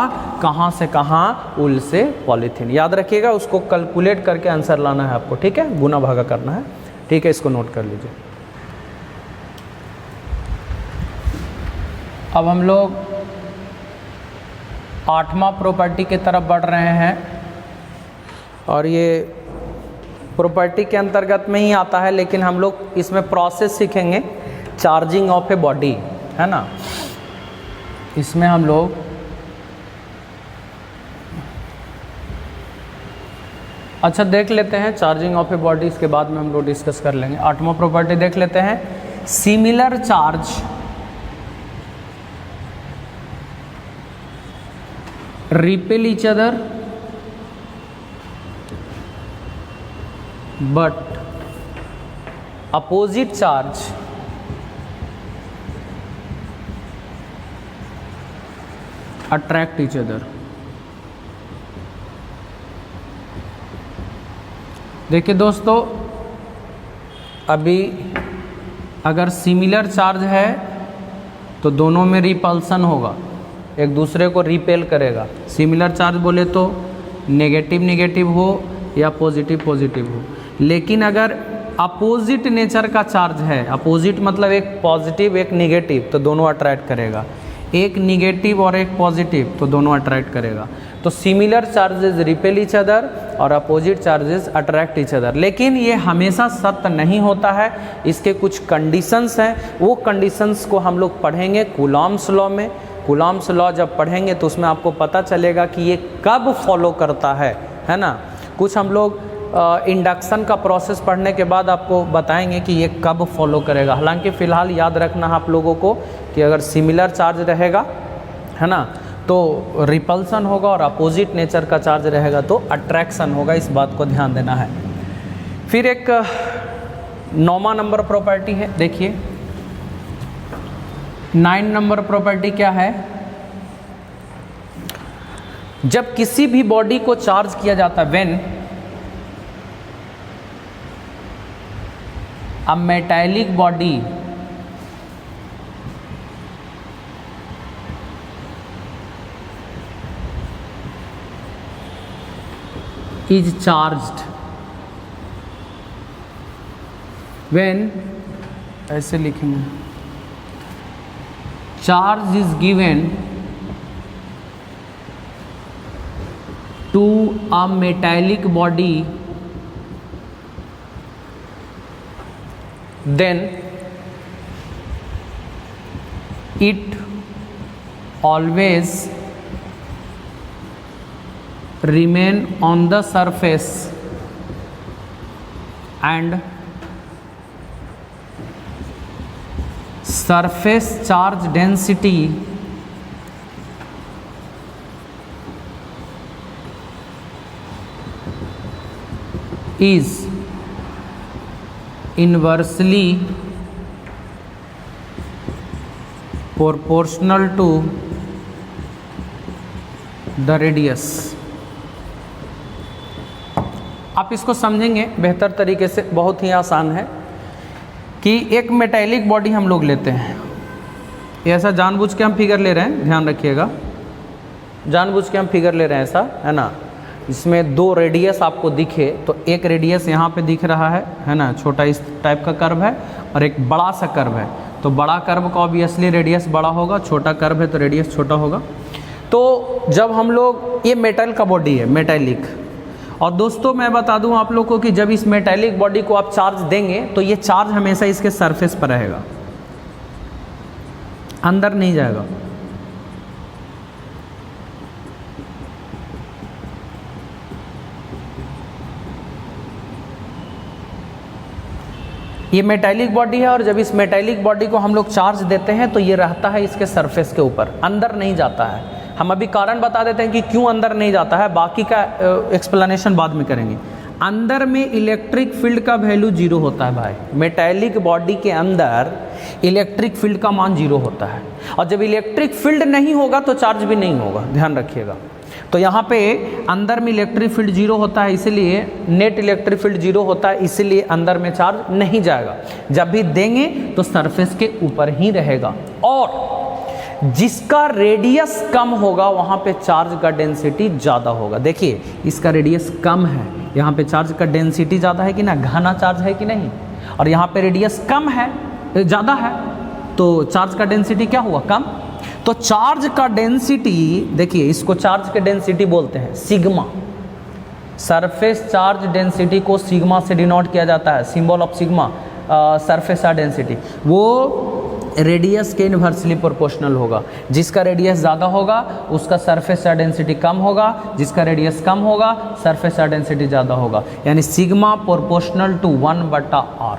कहाँ से कहाँ? उल से पॉलीथीन। याद रखिएगा, उसको कैलकुलेट करके आंसर लाना है आपको, ठीक है, गुना भागा करना है, ठीक है, इसको नोट कर लीजिए। अब हम लोग 8वां प्रॉपर्टी की तरफ बढ़ रहे हैं और ये प्रॉपर्टी के अंतर्गत में ही आता है, लेकिन हम लोग इसमें प्रोसेस सीखेंगे चार्जिंग ऑफ ए बॉडी, है ना। इसमें हम लोग अच्छा देख लेते हैं चार्जिंग ऑफ ए बॉडी, इसके बाद में हम लोग डिस्कस कर लेंगे। 8वां प्रॉपर्टी देख लेते हैं, similar charge repel each other but opposite charge attract each other। देखिए दोस्तों, अभी अगर सिमिलर चार्ज है तो दोनों में रिपल्सन होगा, एक दूसरे को रिपेल करेगा। सिमिलर चार्ज बोले तो नेगेटिव नेगेटिव हो या पॉजिटिव पॉजिटिव हो, लेकिन अगर अपोजिट नेचर का चार्ज है, अपोजिट मतलब एक पॉजिटिव एक निगेटिव, तो दोनों अट्रैक्ट करेगा। एक निगेटिव और एक पॉजिटिव तो दोनों अट्रैक्ट करेगा। तो similar charges repel each other और opposite charges attract each other. लेकिन ये हमेशा सत्य नहीं होता है, इसके कुछ कंडीशंस हैं, वो कंडीशंस को हम लोग पढ़ेंगे कूलॉम्स लॉ में। कूलॉम्स लॉ जब पढ़ेंगे तो उसमें आपको पता चलेगा कि ये कब फॉलो करता है ना। कुछ हम लोग इंडक्शन का प्रोसेस पढ़ने के बाद आपको बताएंगे कि ये कब फॉलो करेगा। हालांकि फ़िलहाल याद रखना है आप लोगों को कि अगर सिमिलर चार्ज रहेगा, है ना, तो रिपल्सन होगा और अपोजिट नेचर का चार्ज रहेगा तो अट्रैक्शन होगा, इस बात को ध्यान देना है। फिर एक 9वां नंबर प्रॉपर्टी है, देखिए 9 नंबर प्रॉपर्टी क्या है? जब किसी भी बॉडी को चार्ज किया जाता है, when a metallic body is charged, when ऐसे लिखेंगे, charge is given to a metallic body, then it always remain on the surface and surface charge density is inversely proportional to the radius। आप इसको समझेंगे बेहतर तरीके से, बहुत ही आसान है कि एक मेटालिक बॉडी हम लोग लेते हैं, ऐसा जानबूझ के हम फिगर ले रहे हैं, ध्यान रखिएगा, जानबूझ के हम फिगर ले रहे हैं ऐसा, है ना। इसमें 2 रेडियस आपको दिखे तो एक रेडियस यहाँ पे दिख रहा है ना, छोटा इस टाइप का कर्व है, और एक बड़ा सा कर्व है। तो बड़ा कर्व का ऑब्वियसली रेडियस बड़ा होगा, छोटा कर्व है तो रेडियस छोटा होगा। तो जब हम लोग, ये मेटल का बॉडी है, मेटालिक, और दोस्तों मैं बता दूं आप लोग को कि जब इस मेटालिक बॉडी को आप चार्ज देंगे तो ये चार्ज हमेशा इसके सरफेस पर रहेगा, अंदर नहीं जाएगा। ये मेटालिक बॉडी है और जब इस मेटालिक बॉडी को हम लोग चार्ज देते हैं तो ये रहता है इसके सरफेस के ऊपर, अंदर नहीं जाता है, हम अभी कारण बता देते हैं कि क्यों अंदर नहीं जाता है, बाकी का एक्सप्लेनेशन बाद में करेंगे। अंदर में इलेक्ट्रिक फील्ड का वैल्यू 0 होता है भाई, मेटेलिक बॉडी के अंदर इलेक्ट्रिक फील्ड का मान 0 होता है, और जब इलेक्ट्रिक फील्ड नहीं होगा तो चार्ज भी नहीं होगा, ध्यान रखिएगा। तो यहाँ पे अंदर में इलेक्ट्रिक फील्ड 0 होता है, इसीलिए नेट इलेक्ट्रिक फील्ड 0 होता है, इसीलिए अंदर में चार्ज नहीं जाएगा। जब भी देंगे तो सरफेस के ऊपर ही रहेगा, और जिसका रेडियस कम होगा वहाँ पे चार्ज का डेंसिटी ज़्यादा होगा। देखिए इसका रेडियस कम है, यहाँ पे चार्ज का डेंसिटी ज़्यादा है कि ना, घना चार्ज है कि नहीं, और यहाँ पे रेडियस कम है, ज़्यादा है, तो चार्ज का डेंसिटी क्या हुआ, कम। तो चार्ज का डेंसिटी, देखिए इसको चार्ज के डेंसिटी बोलते हैं सिग्मा। सरफेस चार्ज डेंसिटी को सिग्मा से डिनोट किया जाता है, symbol of sigma, surface charge density. वो रेडियस के इन्वर्सली प्रोपोर्शनल होगा, जिसका रेडियस ज़्यादा होगा उसका सरफेस चार्ज डेंसिटी कम होगा, जिसका रेडियस कम होगा सरफेस चार्ज डेंसिटी ज़्यादा होगा, यानी sigma proportional to 1/r,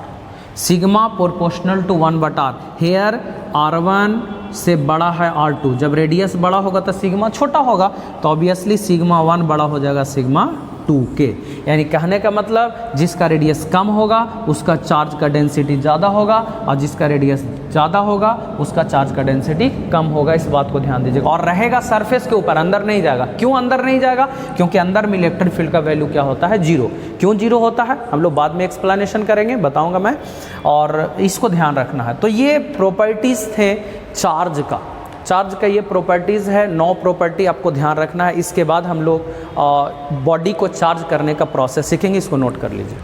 sigma proportional to 1/r। Here R1 से बड़ा है R2, जब रेडियस बड़ा होगा तो सिग्मा छोटा होगा, तो ऑब्वियसली सिग्मा 1 बड़ा हो जाएगा सिग्मा 2 के। यानी कहने का मतलब जिसका रेडियस कम होगा उसका चार्ज का डेंसिटी ज़्यादा होगा, और जिसका रेडियस ज़्यादा होगा उसका चार्ज का डेंसिटी कम होगा, इस बात को ध्यान दीजिएगा। और रहेगा सरफेस के ऊपर, अंदर नहीं जाएगा। क्यों अंदर नहीं जाएगा, क्योंकि अंदर में इलेक्ट्रिक फील्ड का वैल्यू क्या होता है, 0। क्यों 0 होता है हम लोग बाद में एक्सप्लेनेशन करेंगे, बताऊँगा मैं, और इसको ध्यान रखना है। तो ये प्रॉपर्टीज़ थे चार्ज का, चार्ज का ये प्रॉपर्टीज़ है, 9 प्रॉपर्टी आपको ध्यान रखना है। इसके बाद हम लोग बॉडी को चार्ज करने का प्रोसेस सीखेंगे, इसको नोट कर लीजिए।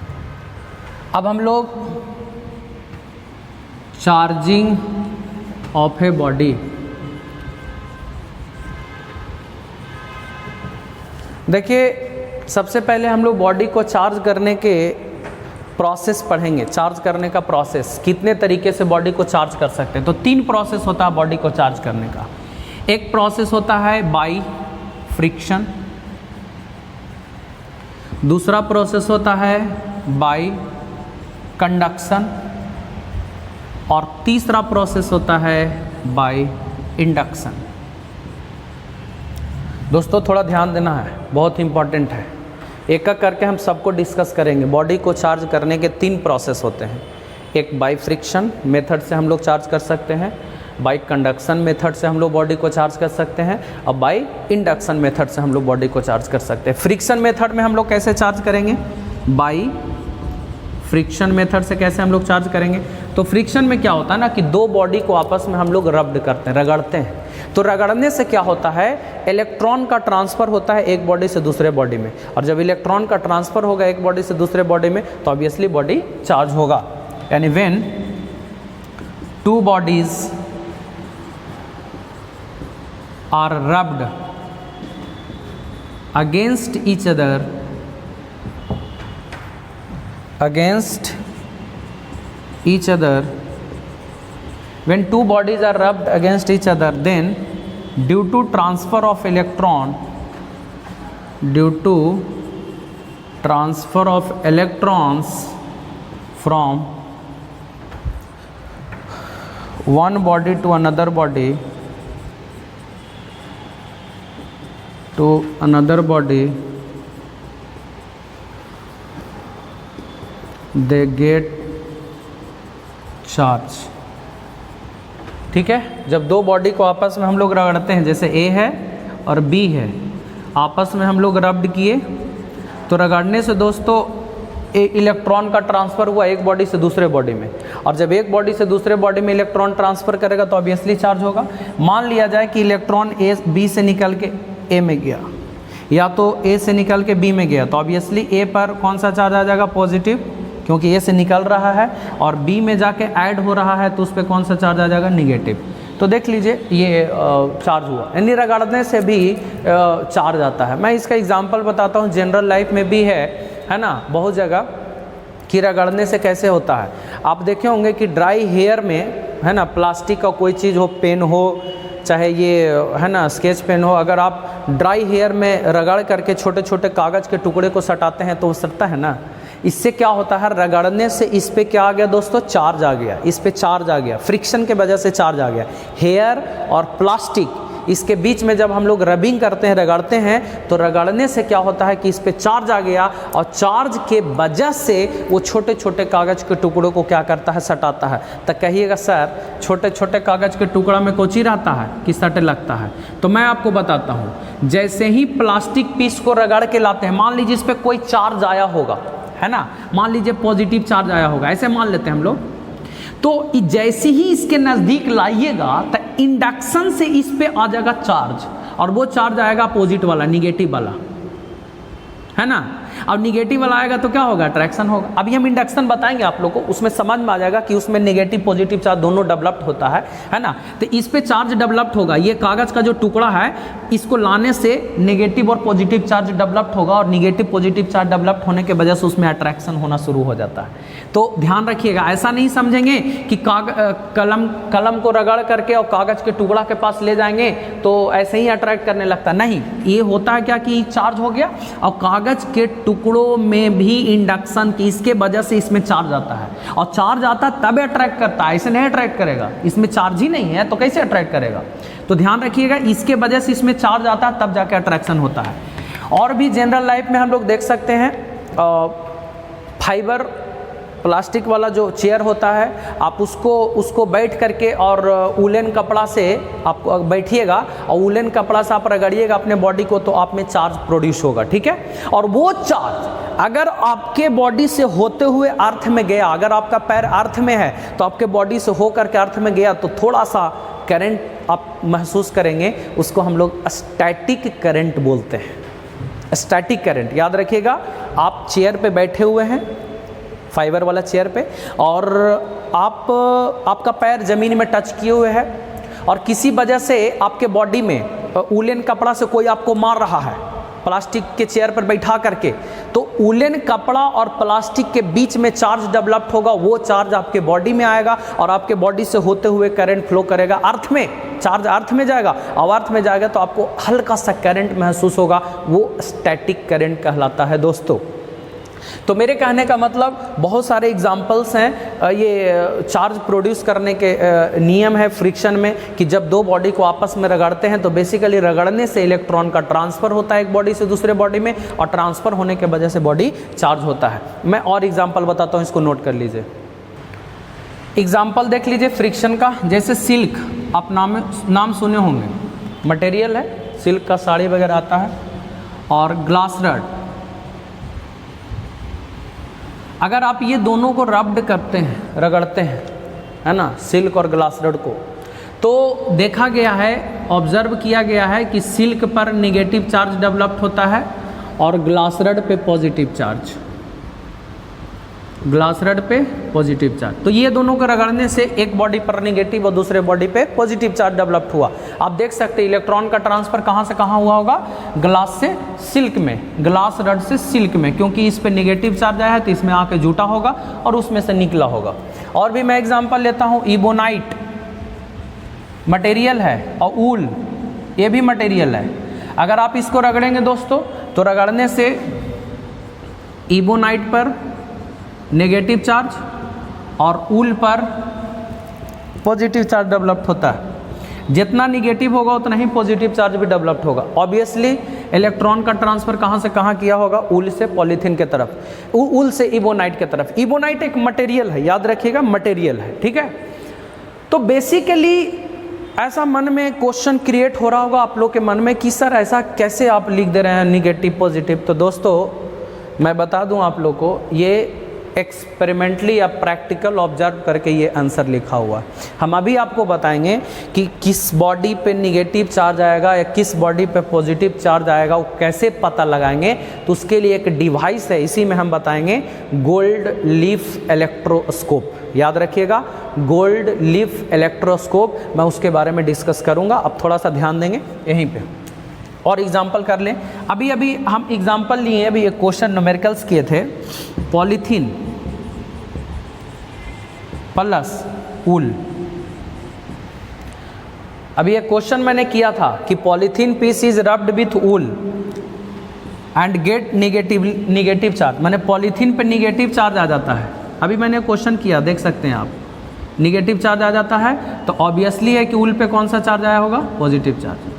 अब हम लोग चार्जिंग ऑफ ए बॉडी, देखिए सबसे पहले हम लोग बॉडी को चार्ज करने के प्रोसेस पढ़ेंगे। चार्ज करने का प्रोसेस, कितने तरीके से बॉडी को चार्ज कर सकते हैं। तो 3 प्रोसेस होता है बॉडी को चार्ज करने का। एक प्रोसेस होता है बाई फ्रिक्शन, दूसरा प्रोसेस होता है बाई कंडक्शन, और तीसरा प्रोसेस होता है बाई इंडक्शन। दोस्तों थोड़ा ध्यान देना है, बहुत इंपॉर्टेंट है, एक एक करके हम सबको डिस्कस करेंगे। बॉडी को चार्ज करने के 3 प्रोसेस होते हैं। एक बाई फ्रिक्शन मेथड से हम लोग चार्ज कर सकते हैं, बाई कंडक्शन मेथड से हम लोग बॉडी को चार्ज कर सकते हैं, और बाई इंडक्शन मेथड से हम लोग बॉडी को चार्ज कर सकते हैं। फ्रिक्शन मेथड में हम लोग कैसे चार्ज करेंगे, बाई फ्रिक्शन मेथड से कैसे हम लोग चार्ज करेंगे। तो फ्रिक्शन में क्या होता है ना कि 2 बॉडी को आपस में हम लोग रब्ड करते हैं, रगड़ते हैं। तो रगड़ने से क्या होता है, इलेक्ट्रॉन का ट्रांसफ़र होता है एक बॉडी से दूसरे बॉडी में, और जब इलेक्ट्रॉन का ट्रांसफ़र होगा एक बॉडी से दूसरे बॉडी में तो ऑब्वियसली बॉडी चार्ज होगा। यानी when 2 bodies are rubbed against each other, against each other, when 2 bodies are rubbed against each other, then due to transfer of electrons from one body to another body they get charge। ठीक है, जब 2 बॉडी को आपस में हम लोग रगड़ते हैं, जैसे A है और B है, आपस में हम लोग रब्ड किए, तो रगड़ने से दोस्तों इलेक्ट्रॉन का ट्रांसफ़र हुआ एक बॉडी से दूसरे बॉडी में, और जब एक बॉडी से दूसरे बॉडी में इलेक्ट्रॉन ट्रांसफ़र करेगा तो ऑब्वियसली चार्ज होगा। मान लिया जाए कि इलेक्ट्रॉन B से निकल के A में गया, या तो A से निकल के B में गया, तो ऑब्वियसली A पर कौन सा चार्ज आ जाएगा, पॉजिटिव, क्योंकि A से निकल रहा है, और B में जाके ऐड हो रहा है तो उस पर कौन सा चार्ज आ जाएगा, निगेटिव। तो देख लीजिए ये चार्ज हुआ, यानी रगड़ने से भी चार्ज आता है। मैं इसका एग्जांपल बताता हूँ, जनरल लाइफ में भी है ना, बहुत जगह कि रगड़ने से कैसे होता है। आप देखे होंगे कि ड्राई हेयर में है ना, प्लास्टिक का कोई चीज़ हो, पेन हो, चाहे ये है ना स्केच पेन हो, अगर आप ड्राई हेयर में रगड़ करके छोटे छोटे कागज़ के टुकड़े को सटाते हैं तो वो सटता है ना। इससे क्या होता है, रगड़ने से इस पे क्या आ गया दोस्तों, चार्ज आ गया, इस पे चार्ज आ गया, फ्रिक्शन के वजह से चार्ज आ गया। हेयर और प्लास्टिक इसके बीच में जब हम लोग रबिंग करते हैं, रगड़ते हैं, तो रगड़ने से क्या होता है कि इस पे चार्ज आ गया और चार्ज के वजह से वो छोटे छोटे कागज़ के टुकड़ों को क्या करता है, सटाता है। तो कहिएगा सर छोटे छोटे कागज़ के टुकड़ा में कोची रहता है कि सटे लगता है? तो मैं आपको बताता हूँ, जैसे ही प्लास्टिक पीस को रगड़ के लाते हैं, मान लीजिए इस पर कोई चार्ज आया होगा, है ना, मान लीजिए पॉजिटिव चार्ज आया होगा, ऐसे मान लेते हैं हम लोग, तो जैसे ही इसके नज़दीक लाइएगा तो इंडक्शन से इस पे आ जाएगा चार्ज, और वो चार्ज आएगा अपोजिट वाला, निगेटिव वाला, है ना। अब निगेटिव वाला आएगा तो क्या होगा, अट्रैक्शन होगा। अभी हम इंडक्शन बताएंगे आप लोग को, उसमें समझ में आ जाएगा कि उसमें नेगेटिव पॉजिटिव चार्ज दोनों डेवलप्ड होता है ना। तो इस पे चार्ज डेवलप्ड होगा, ये कागज़ का जो टुकड़ा है इसको लाने से नेगेटिव और पॉजिटिव चार्ज डेवलप्ड होगा, और नेगेटिव पॉजिटिव चार्ज डेवलप्ड होने के वजह से उसमें अट्रैक्शन होना शुरू हो जाता है। तो ध्यान रखिएगा, ऐसा नहीं समझेंगे कि कलम को रगड़ करके और कागज़ के टुकड़ा के पास ले जाएंगे तो ऐसे ही अट्रैक्ट करने लगता, नहीं। ये होता है क्या कि चार्ज हो गया और कागज़ के टुकड़ों में भी इंडक्शन की इसके वजह से इसमें चार्ज आता है, और चार्ज आता है तब अट्रैक्ट करता है, ऐसे नहीं अट्रैक्ट करेगा, इसमें चार्ज ही नहीं है तो कैसे अट्रैक्ट करेगा। तो ध्यान रखिएगा, इसके वजह से इसमें चार्ज आता है तब जाके अट्रैक्शन होता है। और भी जनरल लाइफ में हम लोग देख सकते हैं, फाइबर प्लास्टिक वाला जो चेयर होता है, आप उसको बैठ करके और वूलन कपड़ा से आप बैठिएगा और वूलन कपड़ा से आप रगड़िएगा अपने बॉडी को, तो आप में चार्ज प्रोड्यूस होगा, ठीक है। और वो चार्ज अगर आपके बॉडी से होते हुए अर्थ में गया, अगर आपका पैर अर्थ में है तो आपके बॉडी से होकर के अर्थ में गया तो थोड़ा सा करंट आप महसूस करेंगे, उसको हम लोग स्टैटिक करंट बोलते हैं। स्टैटिक करंट याद रखिएगा, आप चेयर पे बैठे हुए हैं, फाइबर वाला चेयर पे, और आपका पैर ज़मीन में टच किए हुए है, और किसी वजह से आपके बॉडी में वूलन कपड़ा से कोई आपको मार रहा है प्लास्टिक के चेयर पर बैठा करके, तो वूलन कपड़ा और प्लास्टिक के बीच में चार्ज डेवलप्ड होगा, वो चार्ज आपके बॉडी में आएगा और आपके बॉडी से होते हुए करंट फ्लो करेगा अर्थ में, चार्ज अर्थ में जाएगा, और अर्थ में जाएगा तो आपको हल्का सा करंट महसूस होगा, वो स्टैटिक करंट कहलाता है दोस्तों। तो मेरे कहने का मतलब बहुत सारे एग्जाम्पल्स हैं, ये चार्ज प्रोड्यूस करने के नियम है फ्रिक्शन में, कि जब दो बॉडी को आपस में रगड़ते हैं तो बेसिकली रगड़ने से इलेक्ट्रॉन का ट्रांसफ़र होता है एक बॉडी से दूसरे बॉडी में, और ट्रांसफ़र होने के वजह से बॉडी चार्ज होता है। मैं और एग्जाम्पल बताता हूँ, इसको नोट कर लीजिए। एग्जाम्पल देख लीजिए फ्रिक्शन का, जैसे सिल्क, आप नाम सुने होंगे, मटेरियल है, सिल्क का साड़ी वगैरह आता है, और ग्लास रड। अगर आप ये दोनों को रब्ड करते हैं, रगड़ते हैं, है ना, सिल्क और ग्लास रड को, तो देखा गया है, ऑब्जर्व किया गया है कि सिल्क पर नेगेटिव चार्ज डेवलप्ड होता है और ग्लास रड पे पॉजिटिव चार्ज, ग्लास रड पे पॉजिटिव चार्ज। तो ये दोनों को रगड़ने से एक बॉडी पर नेगेटिव और दूसरे बॉडी पे पॉजिटिव चार्ज डेवलप्ड हुआ। आप देख सकते हैं इलेक्ट्रॉन का ट्रांसफर कहाँ से कहाँ हुआ होगा, ग्लास से सिल्क में, ग्लास रड से सिल्क में, क्योंकि इस पे नेगेटिव चार्ज आया है तो इसमें आके जुटा होगा और उसमें से निकला होगा। और भी मैं एग्जाम्पल लेता हूँ, इबोनाइट मटेरियल है और ऊल, ये भी मटेरियल है। अगर आप इसको रगड़ेंगे दोस्तों, तो रगड़ने से इबोनाइट पर नेगेटिव चार्ज और ऊल पर पॉजिटिव चार्ज डेवलप्ड होता है। जितना नेगेटिव होगा उतना ही पॉजिटिव चार्ज भी डेवलप्ड होगा। ऑब्वियसली इलेक्ट्रॉन का ट्रांसफ़र कहाँ से कहाँ किया होगा, ऊल से पॉलीथीन के तरफ, ऊल से इबोनाइट के तरफ। इबोनाइट एक मटेरियल है, याद रखिएगा मटेरियल है, ठीक है। तो बेसिकली ऐसा मन में क्वेश्चन क्रिएट हो रहा होगा आप लोग के मन में कि सर ऐसा कैसे आप लिख दे रहे हैं निगेटिव पॉजिटिव। तो दोस्तों मैं बता दूं आप लोग को, ये एक्सपेरिमेंटली या प्रैक्टिकल ऑब्जर्व करके ये आंसर लिखा हुआ है। हम अभी आपको बताएंगे कि किस बॉडी पे नेगेटिव चार्ज आएगा या किस बॉडी पे पॉजिटिव चार्ज आएगा, वो कैसे पता लगाएंगे। तो उसके लिए एक डिवाइस है, इसी में हम बताएंगे गोल्ड लीफ इलेक्ट्रोस्कोप। याद रखिएगा गोल्ड लीफ इलेक्ट्रोस्कोप, मैं उसके बारे में डिस्कस करूँगा। अब थोड़ा सा ध्यान देंगे यहीं पर और एग्जाम्पल कर लें। अभी हम एग्जाम्पल लिए, अभी एक क्वेश्चन न्यूमेरिकल्स किए थे, पॉलीथीन प्लस ऊल। अभी एक क्वेश्चन मैंने किया था कि polythene piece is rubbed with wool and get negative charge, माने पॉलीथीन पे नेगेटिव चार्ज आ जाता है। अभी मैंने क्वेश्चन किया, देख सकते हैं आप, निगेटिव चार्ज आ जाता है तो ऑब्वियसली है कि उल पे कौन सा चार्ज आया होगा, पॉजिटिव चार्ज।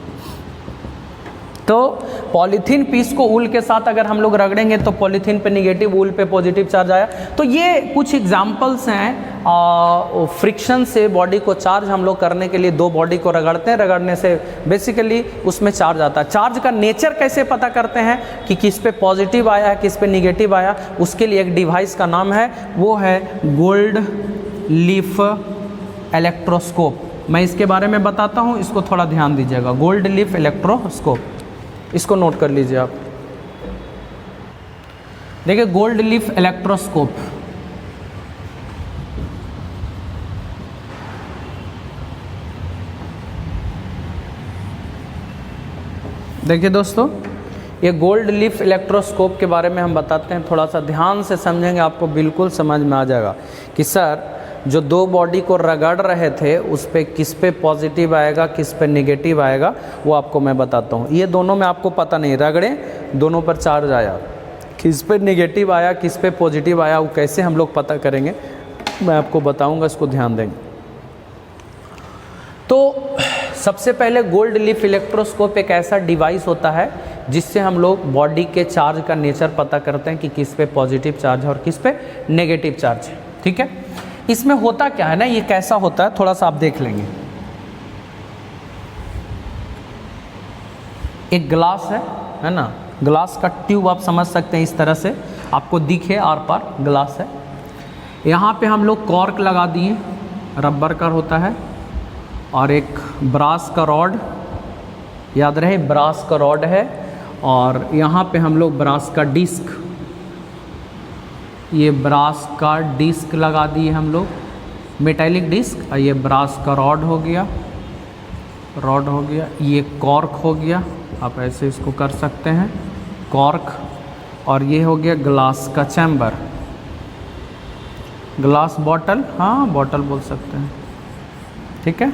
तो पॉलीथीन पीस को उल के साथ अगर हम लोग रगड़ेंगे तो पॉलीथीन पे निगेटिव, उल पे पॉजिटिव चार्ज आया। तो ये कुछ एग्जांपल्स हैं फ्रिक्शन से बॉडी को चार्ज हम लोग करने के लिए दो बॉडी को रगड़ते हैं, रगड़ने से बेसिकली उसमें चार्ज आता है। चार्ज का नेचर कैसे पता करते हैं कि किस पे पॉजिटिव आया है किस पे निगेटिव आया, उसके लिए एक डिवाइस का नाम है, वो है गोल्ड लीफ इलेक्ट्रोस्कोप। मैं इसके बारे में बताता हूँ, इसको थोड़ा ध्यान दीजिएगा। गोल्ड लीफ इलेक्ट्रोस्कोप, इसको नोट कर लीजिए आप। देखिए गोल्ड लीफ इलेक्ट्रोस्कोप, देखिए दोस्तों ये गोल्ड लीफ इलेक्ट्रोस्कोप के बारे में हम बताते हैं, थोड़ा सा ध्यान से समझेंगे आपको बिल्कुल समझ में आ जाएगा कि सर जो दो बॉडी को रगड़ रहे थे उस पे किस पे पॉजिटिव आएगा किस पे नेगेटिव आएगा, वो आपको मैं बताता हूँ। ये दोनों में आपको पता नहीं, रगड़े दोनों पर चार्ज आया, किस पे नेगेटिव आया किस पे पॉजिटिव आया, वो कैसे हम लोग पता करेंगे मैं आपको बताऊँगा, इसको ध्यान देंगे। तो सबसे पहले गोल्ड लीफ इलेक्ट्रोस्कोप एक ऐसा डिवाइस होता है जिससे हम लोग बॉडी के चार्ज का नेचर पता करते हैं कि किस पे पॉजिटिव चार्ज है और किस पे नेगेटिव चार्ज है। ठीक है, इसमें होता क्या है ना, ये कैसा होता है थोड़ा सा आप देख लेंगे। एक ग्लास है ना, ग्लास का ट्यूब आप समझ सकते हैं, इस तरह से आपको दिखे आर पार ग्लास है। यहाँ पे हम लोग कॉर्क लगा दिए, रबर का होता है, और एक ब्रास का रॉड, याद रहे ब्रास का रॉड है, और यहाँ पे हम लोग ब्रास का डिस्क, ये ब्रास का डिस्क लगा दिए हम लोग, मेटेलिक डिस्क, और ये ब्रास का रॉड हो गया, ये कॉर्क हो गया, आप ऐसे इसको कर सकते हैं कॉर्क, और ये हो गया ग्लास का चैम्बर, ग्लास बॉटल, हाँ बॉटल बोल सकते हैं। ठीक है,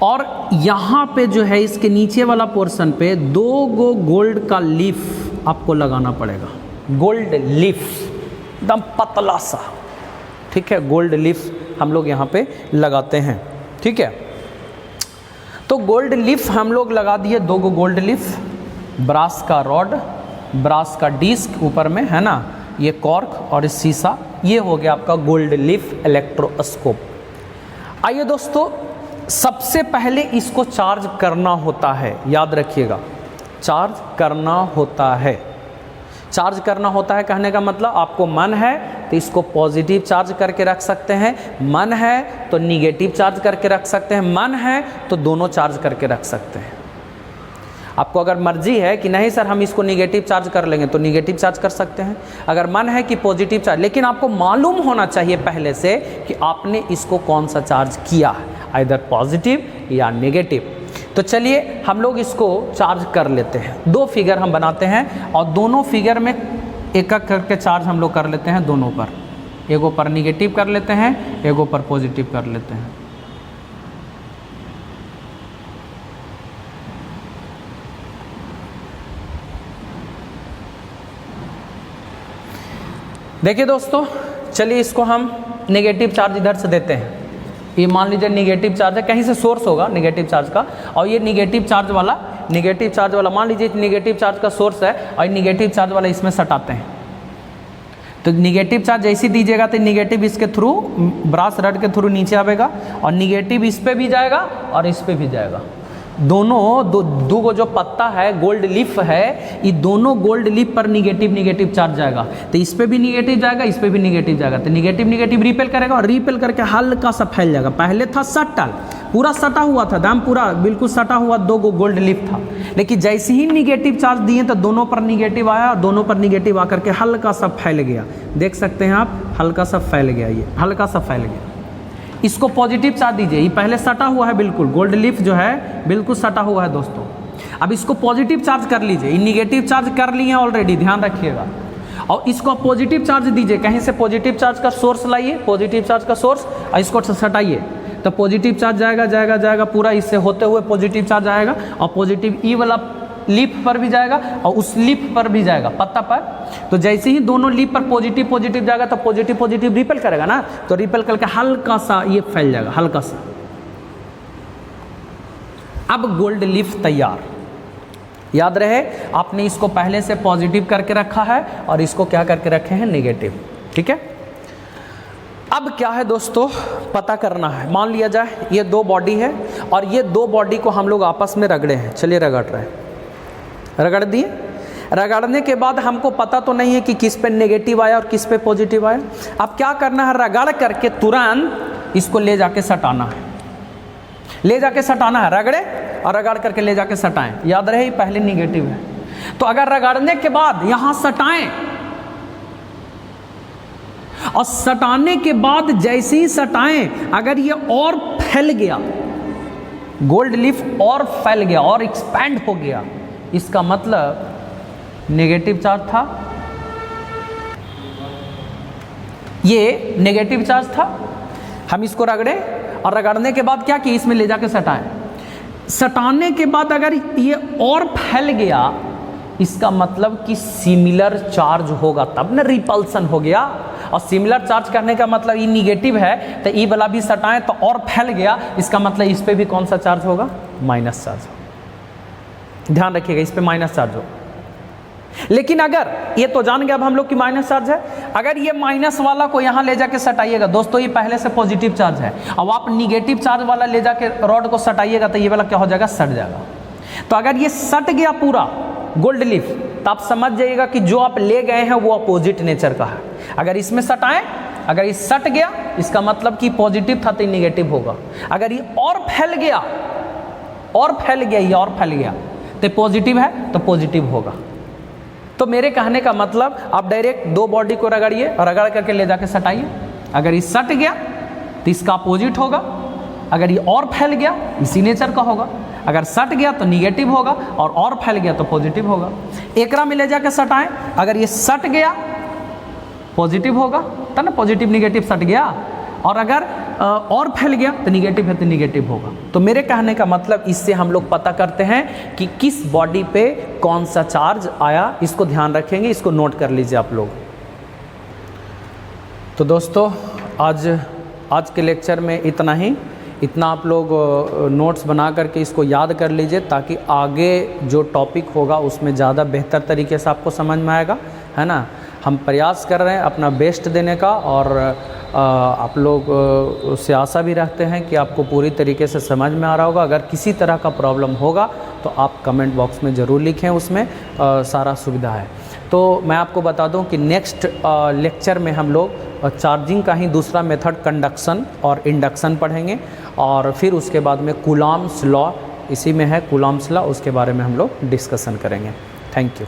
और यहाँ पे जो है इसके नीचे वाला पोर्शन पे दो गो गोल्ड का लीफ आपको लगाना पड़ेगा, गोल्ड लीफ एकदम पतला सा। ठीक है, गोल्ड लीफ हम लोग यहाँ पे लगाते हैं। ठीक है, तो गोल्ड लीफ हम लोग लगा दिए, दो गो गोल्ड लीफ, ब्रास का रॉड, ब्रास का डिस्क ऊपर में है ना, ये कॉर्क और इस शीशा, ये हो गया आपका गोल्ड लीफ इलेक्ट्रोस्कोप। आइए दोस्तों, सबसे पहले इसको चार्ज करना होता है, याद रखिएगा चार्ज करना होता है। चार्ज करना होता है कहने का मतलब आपको मन है तो इसको पॉजिटिव चार्ज करके रख सकते हैं, मन है तो निगेटिव चार्ज करके रख सकते हैं, मन है तो दोनों चार्ज करके रख सकते हैं। आपको अगर मर्जी है कि नहीं सर हम इसको निगेटिव चार्ज कर लेंगे तो निगेटिव चार्ज कर सकते हैं, अगर मन है कि पॉजिटिव चार्ज, लेकिन आपको मालूम होना चाहिए पहले से कि आपने इसको कौन सा चार्ज किया है, आइदर पॉजिटिव या नेगेटिव। तो चलिए हम लोग इसको चार्ज कर लेते हैं। दो फिगर हम बनाते हैं और दोनों फिगर में एक एक करके चार्ज हम लोग कर लेते हैं, दोनों पर, एगो पर निगेटिव कर लेते हैं, एगो पर पॉजिटिव कर लेते हैं। देखिए दोस्तों, चलिए इसको हम नेगेटिव चार्ज इधर से देते हैं। ये मान लीजिए नेगेटिव चार्ज है, कहीं से सोर्स होगा नेगेटिव चार्ज का, और ये नेगेटिव चार्ज वाला मान लीजिए नेगेटिव चार्ज का सोर्स है और नेगेटिव चार्ज वाला इसमें सटाते हैं। तो नेगेटिव चार्ज जैसे दीजिएगा तो नेगेटिव इसके थ्रू, ब्रास रड के थ्रू नीचे आएगा, और नेगेटिव इस पे भी जाएगा और इस पे भी जाएगा। दोनों दो गो जो पत्ता है गोल्ड लीफ है, ये दोनों गोल्ड लीफ पर निगेटिव चार्ज जाएगा, तो इस पे भी निगेटिव जाएगा, इस पे भी निगेटिव जाएगा, तो निगेटिव रिपेल करेगा और रिपेल करके हल्का सा फैल जाएगा। पहले था सटल, पूरा सटा हुआ था, दाम पूरा बिल्कुल सटा हुआ दो गो गोल्ड लीफ था, लेकिन जैसे ही निगेटिव चार्ज दिए तो दोनों पर निगेटिव आया और दोनों पर निगेटिव आकर के हल्का सा फैल गया। देख सकते हैं आप, हल्का सा फैल गया, ये हल्का सा फैल गया। इसको पॉजिटिव चार्ज दीजिए, ये पहले सटा हुआ है बिल्कुल, गोल्ड लीफ जो है बिल्कुल सटा हुआ है दोस्तों। अब इसको पॉजिटिव चार्ज कर लीजिए, ये निगेटिव चार्ज कर लिए ऑलरेडी, ध्यान रखिएगा। और इसको पॉजिटिव चार्ज दीजिए, कहीं से पॉजिटिव चार्ज का सोर्स लाइए, पॉजिटिव चार्ज का सोर्स, और इसको सटाइए तो पॉजिटिव चार्ज जाएगा, पूरा इससे होते हुए पॉजिटिव चार्ज आएगा, और पॉजिटिव ई वाला लीफ पर भी जाएगा और उस लीफ पर भी जाएगा, पत्ता पर। तो जैसे ही दोनों लीफ पर पॉजिटिव पॉजिटिव जाएगा तो पॉजिटिव पॉजिटिव रिपेल करेगा ना, तो रिपेल करके हल्का सा ये फैल जाएगा, हल्का सा। अब गोल्ड लीफ तैयार। याद रहे आपने इसको पहले से पॉजिटिव करके रखा है और इसको क्या करके रखे हैं, नेगेटिव। ठीक है, अब क्या है दोस्तों, पता करना है। मान लिया जाए ये दो बॉडी है और ये दो बॉडी को हम लोग आपस में रगड़े हैं। चलिए रगड़ रहे हैं, रगड़ दिए। रगड़ने के बाद हमको पता तो नहीं है कि किस पे नेगेटिव आया और किस पे पॉजिटिव आया। अब क्या करना है, रगड़ करके तुरंत इसको ले जाके सटाना है, ले जाके सटाना है। रगड़े और रगड़ करके ले जाके सटाएं। याद रहे पहले नेगेटिव है, तो अगर रगड़ने के बाद यहां सटाएं और सटाने के बाद जैसे ही सटाएं अगर ये और फैल गया, गोल्ड लीफ और फैल गया और एक्सपैंड हो गया, इसका मतलब नेगेटिव चार्ज था, ये नेगेटिव चार्ज था। हम इसको रगड़े और रगड़ने के बाद क्या किया, इसमें ले जाके सटाएं। सटाने के बाद अगर ये और फैल गया, इसका मतलब कि सिमिलर चार्ज होगा, तब ना रिपल्सन हो गया। और सिमिलर चार्ज करने का मतलब ये निगेटिव है, तो ई वाला भी सटाएं तो और फैल गया, इसका मतलब इस पे भी कौन सा चार्ज होगा, माइनस चार्ज। ध्यान रखिएगा, इस पे माइनस चार्ज होगा। लेकिन अगर ये तो जान गए अब हम लोग की माइनस चार्ज है, अगर ये माइनस वाला को यहाँ ले जाके सटाइएगा दोस्तों, ये पहले से पॉजिटिव चार्ज है, अब आप निगेटिव चार्ज वाला ले जाके रॉड को सटाइएगा तो ये वाला क्या हो जाएगा, सट जाएगा। तो अगर ये सट गया पूरा गोल्ड लीफ, तो आप समझ जाइएगा कि जो आप ले गए हैं वो अपोजिट नेचर का है। अगर इसमें सटाएं, अगर ये सट गया, इसका मतलब कि पॉजिटिव था तो निगेटिव होगा। अगर ये और फैल गया, और फैल गया, ये और फैल गया तो पॉजिटिव है तो पॉजिटिव होगा। तो मेरे कहने का मतलब आप डायरेक्ट दो बॉडी को रगड़िए और रगड़ करके ले जाके सटाइए। अगर ये सट गया तो इसका अपोजिट होगा, अगर ये और फैल गया इसी नेचर का होगा। अगर सट गया तो निगेटिव होगा और फैल गया तो पॉजिटिव होगा। एकरा में ले जाके सटाएं, अगर ये सट गया पॉजिटिव होगा, तब ना पॉजिटिव निगेटिव सट गया, और अगर और फैल गया तो निगेटिव है तो निगेटिव होगा। तो मेरे कहने का मतलब इससे हम लोग पता करते हैं कि किस बॉडी पे कौन सा चार्ज आया। इसको ध्यान रखेंगे, इसको नोट कर लीजिए आप लोग। तो दोस्तों आज के लेक्चर में इतना आप लोग नोट्स बना करके इसको याद कर लीजिए, ताकि आगे जो टॉपिक होगा उसमें ज़्यादा बेहतर तरीके से आपको समझ में आएगा, है ना। हम प्रयास कर रहे हैं अपना बेस्ट देने का, और आप लोग से आशा भी रखते हैं कि आपको पूरी तरीके से समझ में आ रहा होगा। अगर किसी तरह का प्रॉब्लम होगा तो आप कमेंट बॉक्स में ज़रूर लिखें, उसमें सारा सुविधा है। तो मैं आपको बता दूं कि नेक्स्ट लेक्चर में हम लोग चार्जिंग का ही दूसरा मेथड कंडक्शन और इंडक्शन पढ़ेंगे, और फिर उसके बाद में कूलॉम्स लॉ, इसी में है कूलॉम्स लॉ, उसके बारे में हम लोग डिस्कशन करेंगे। Thank you.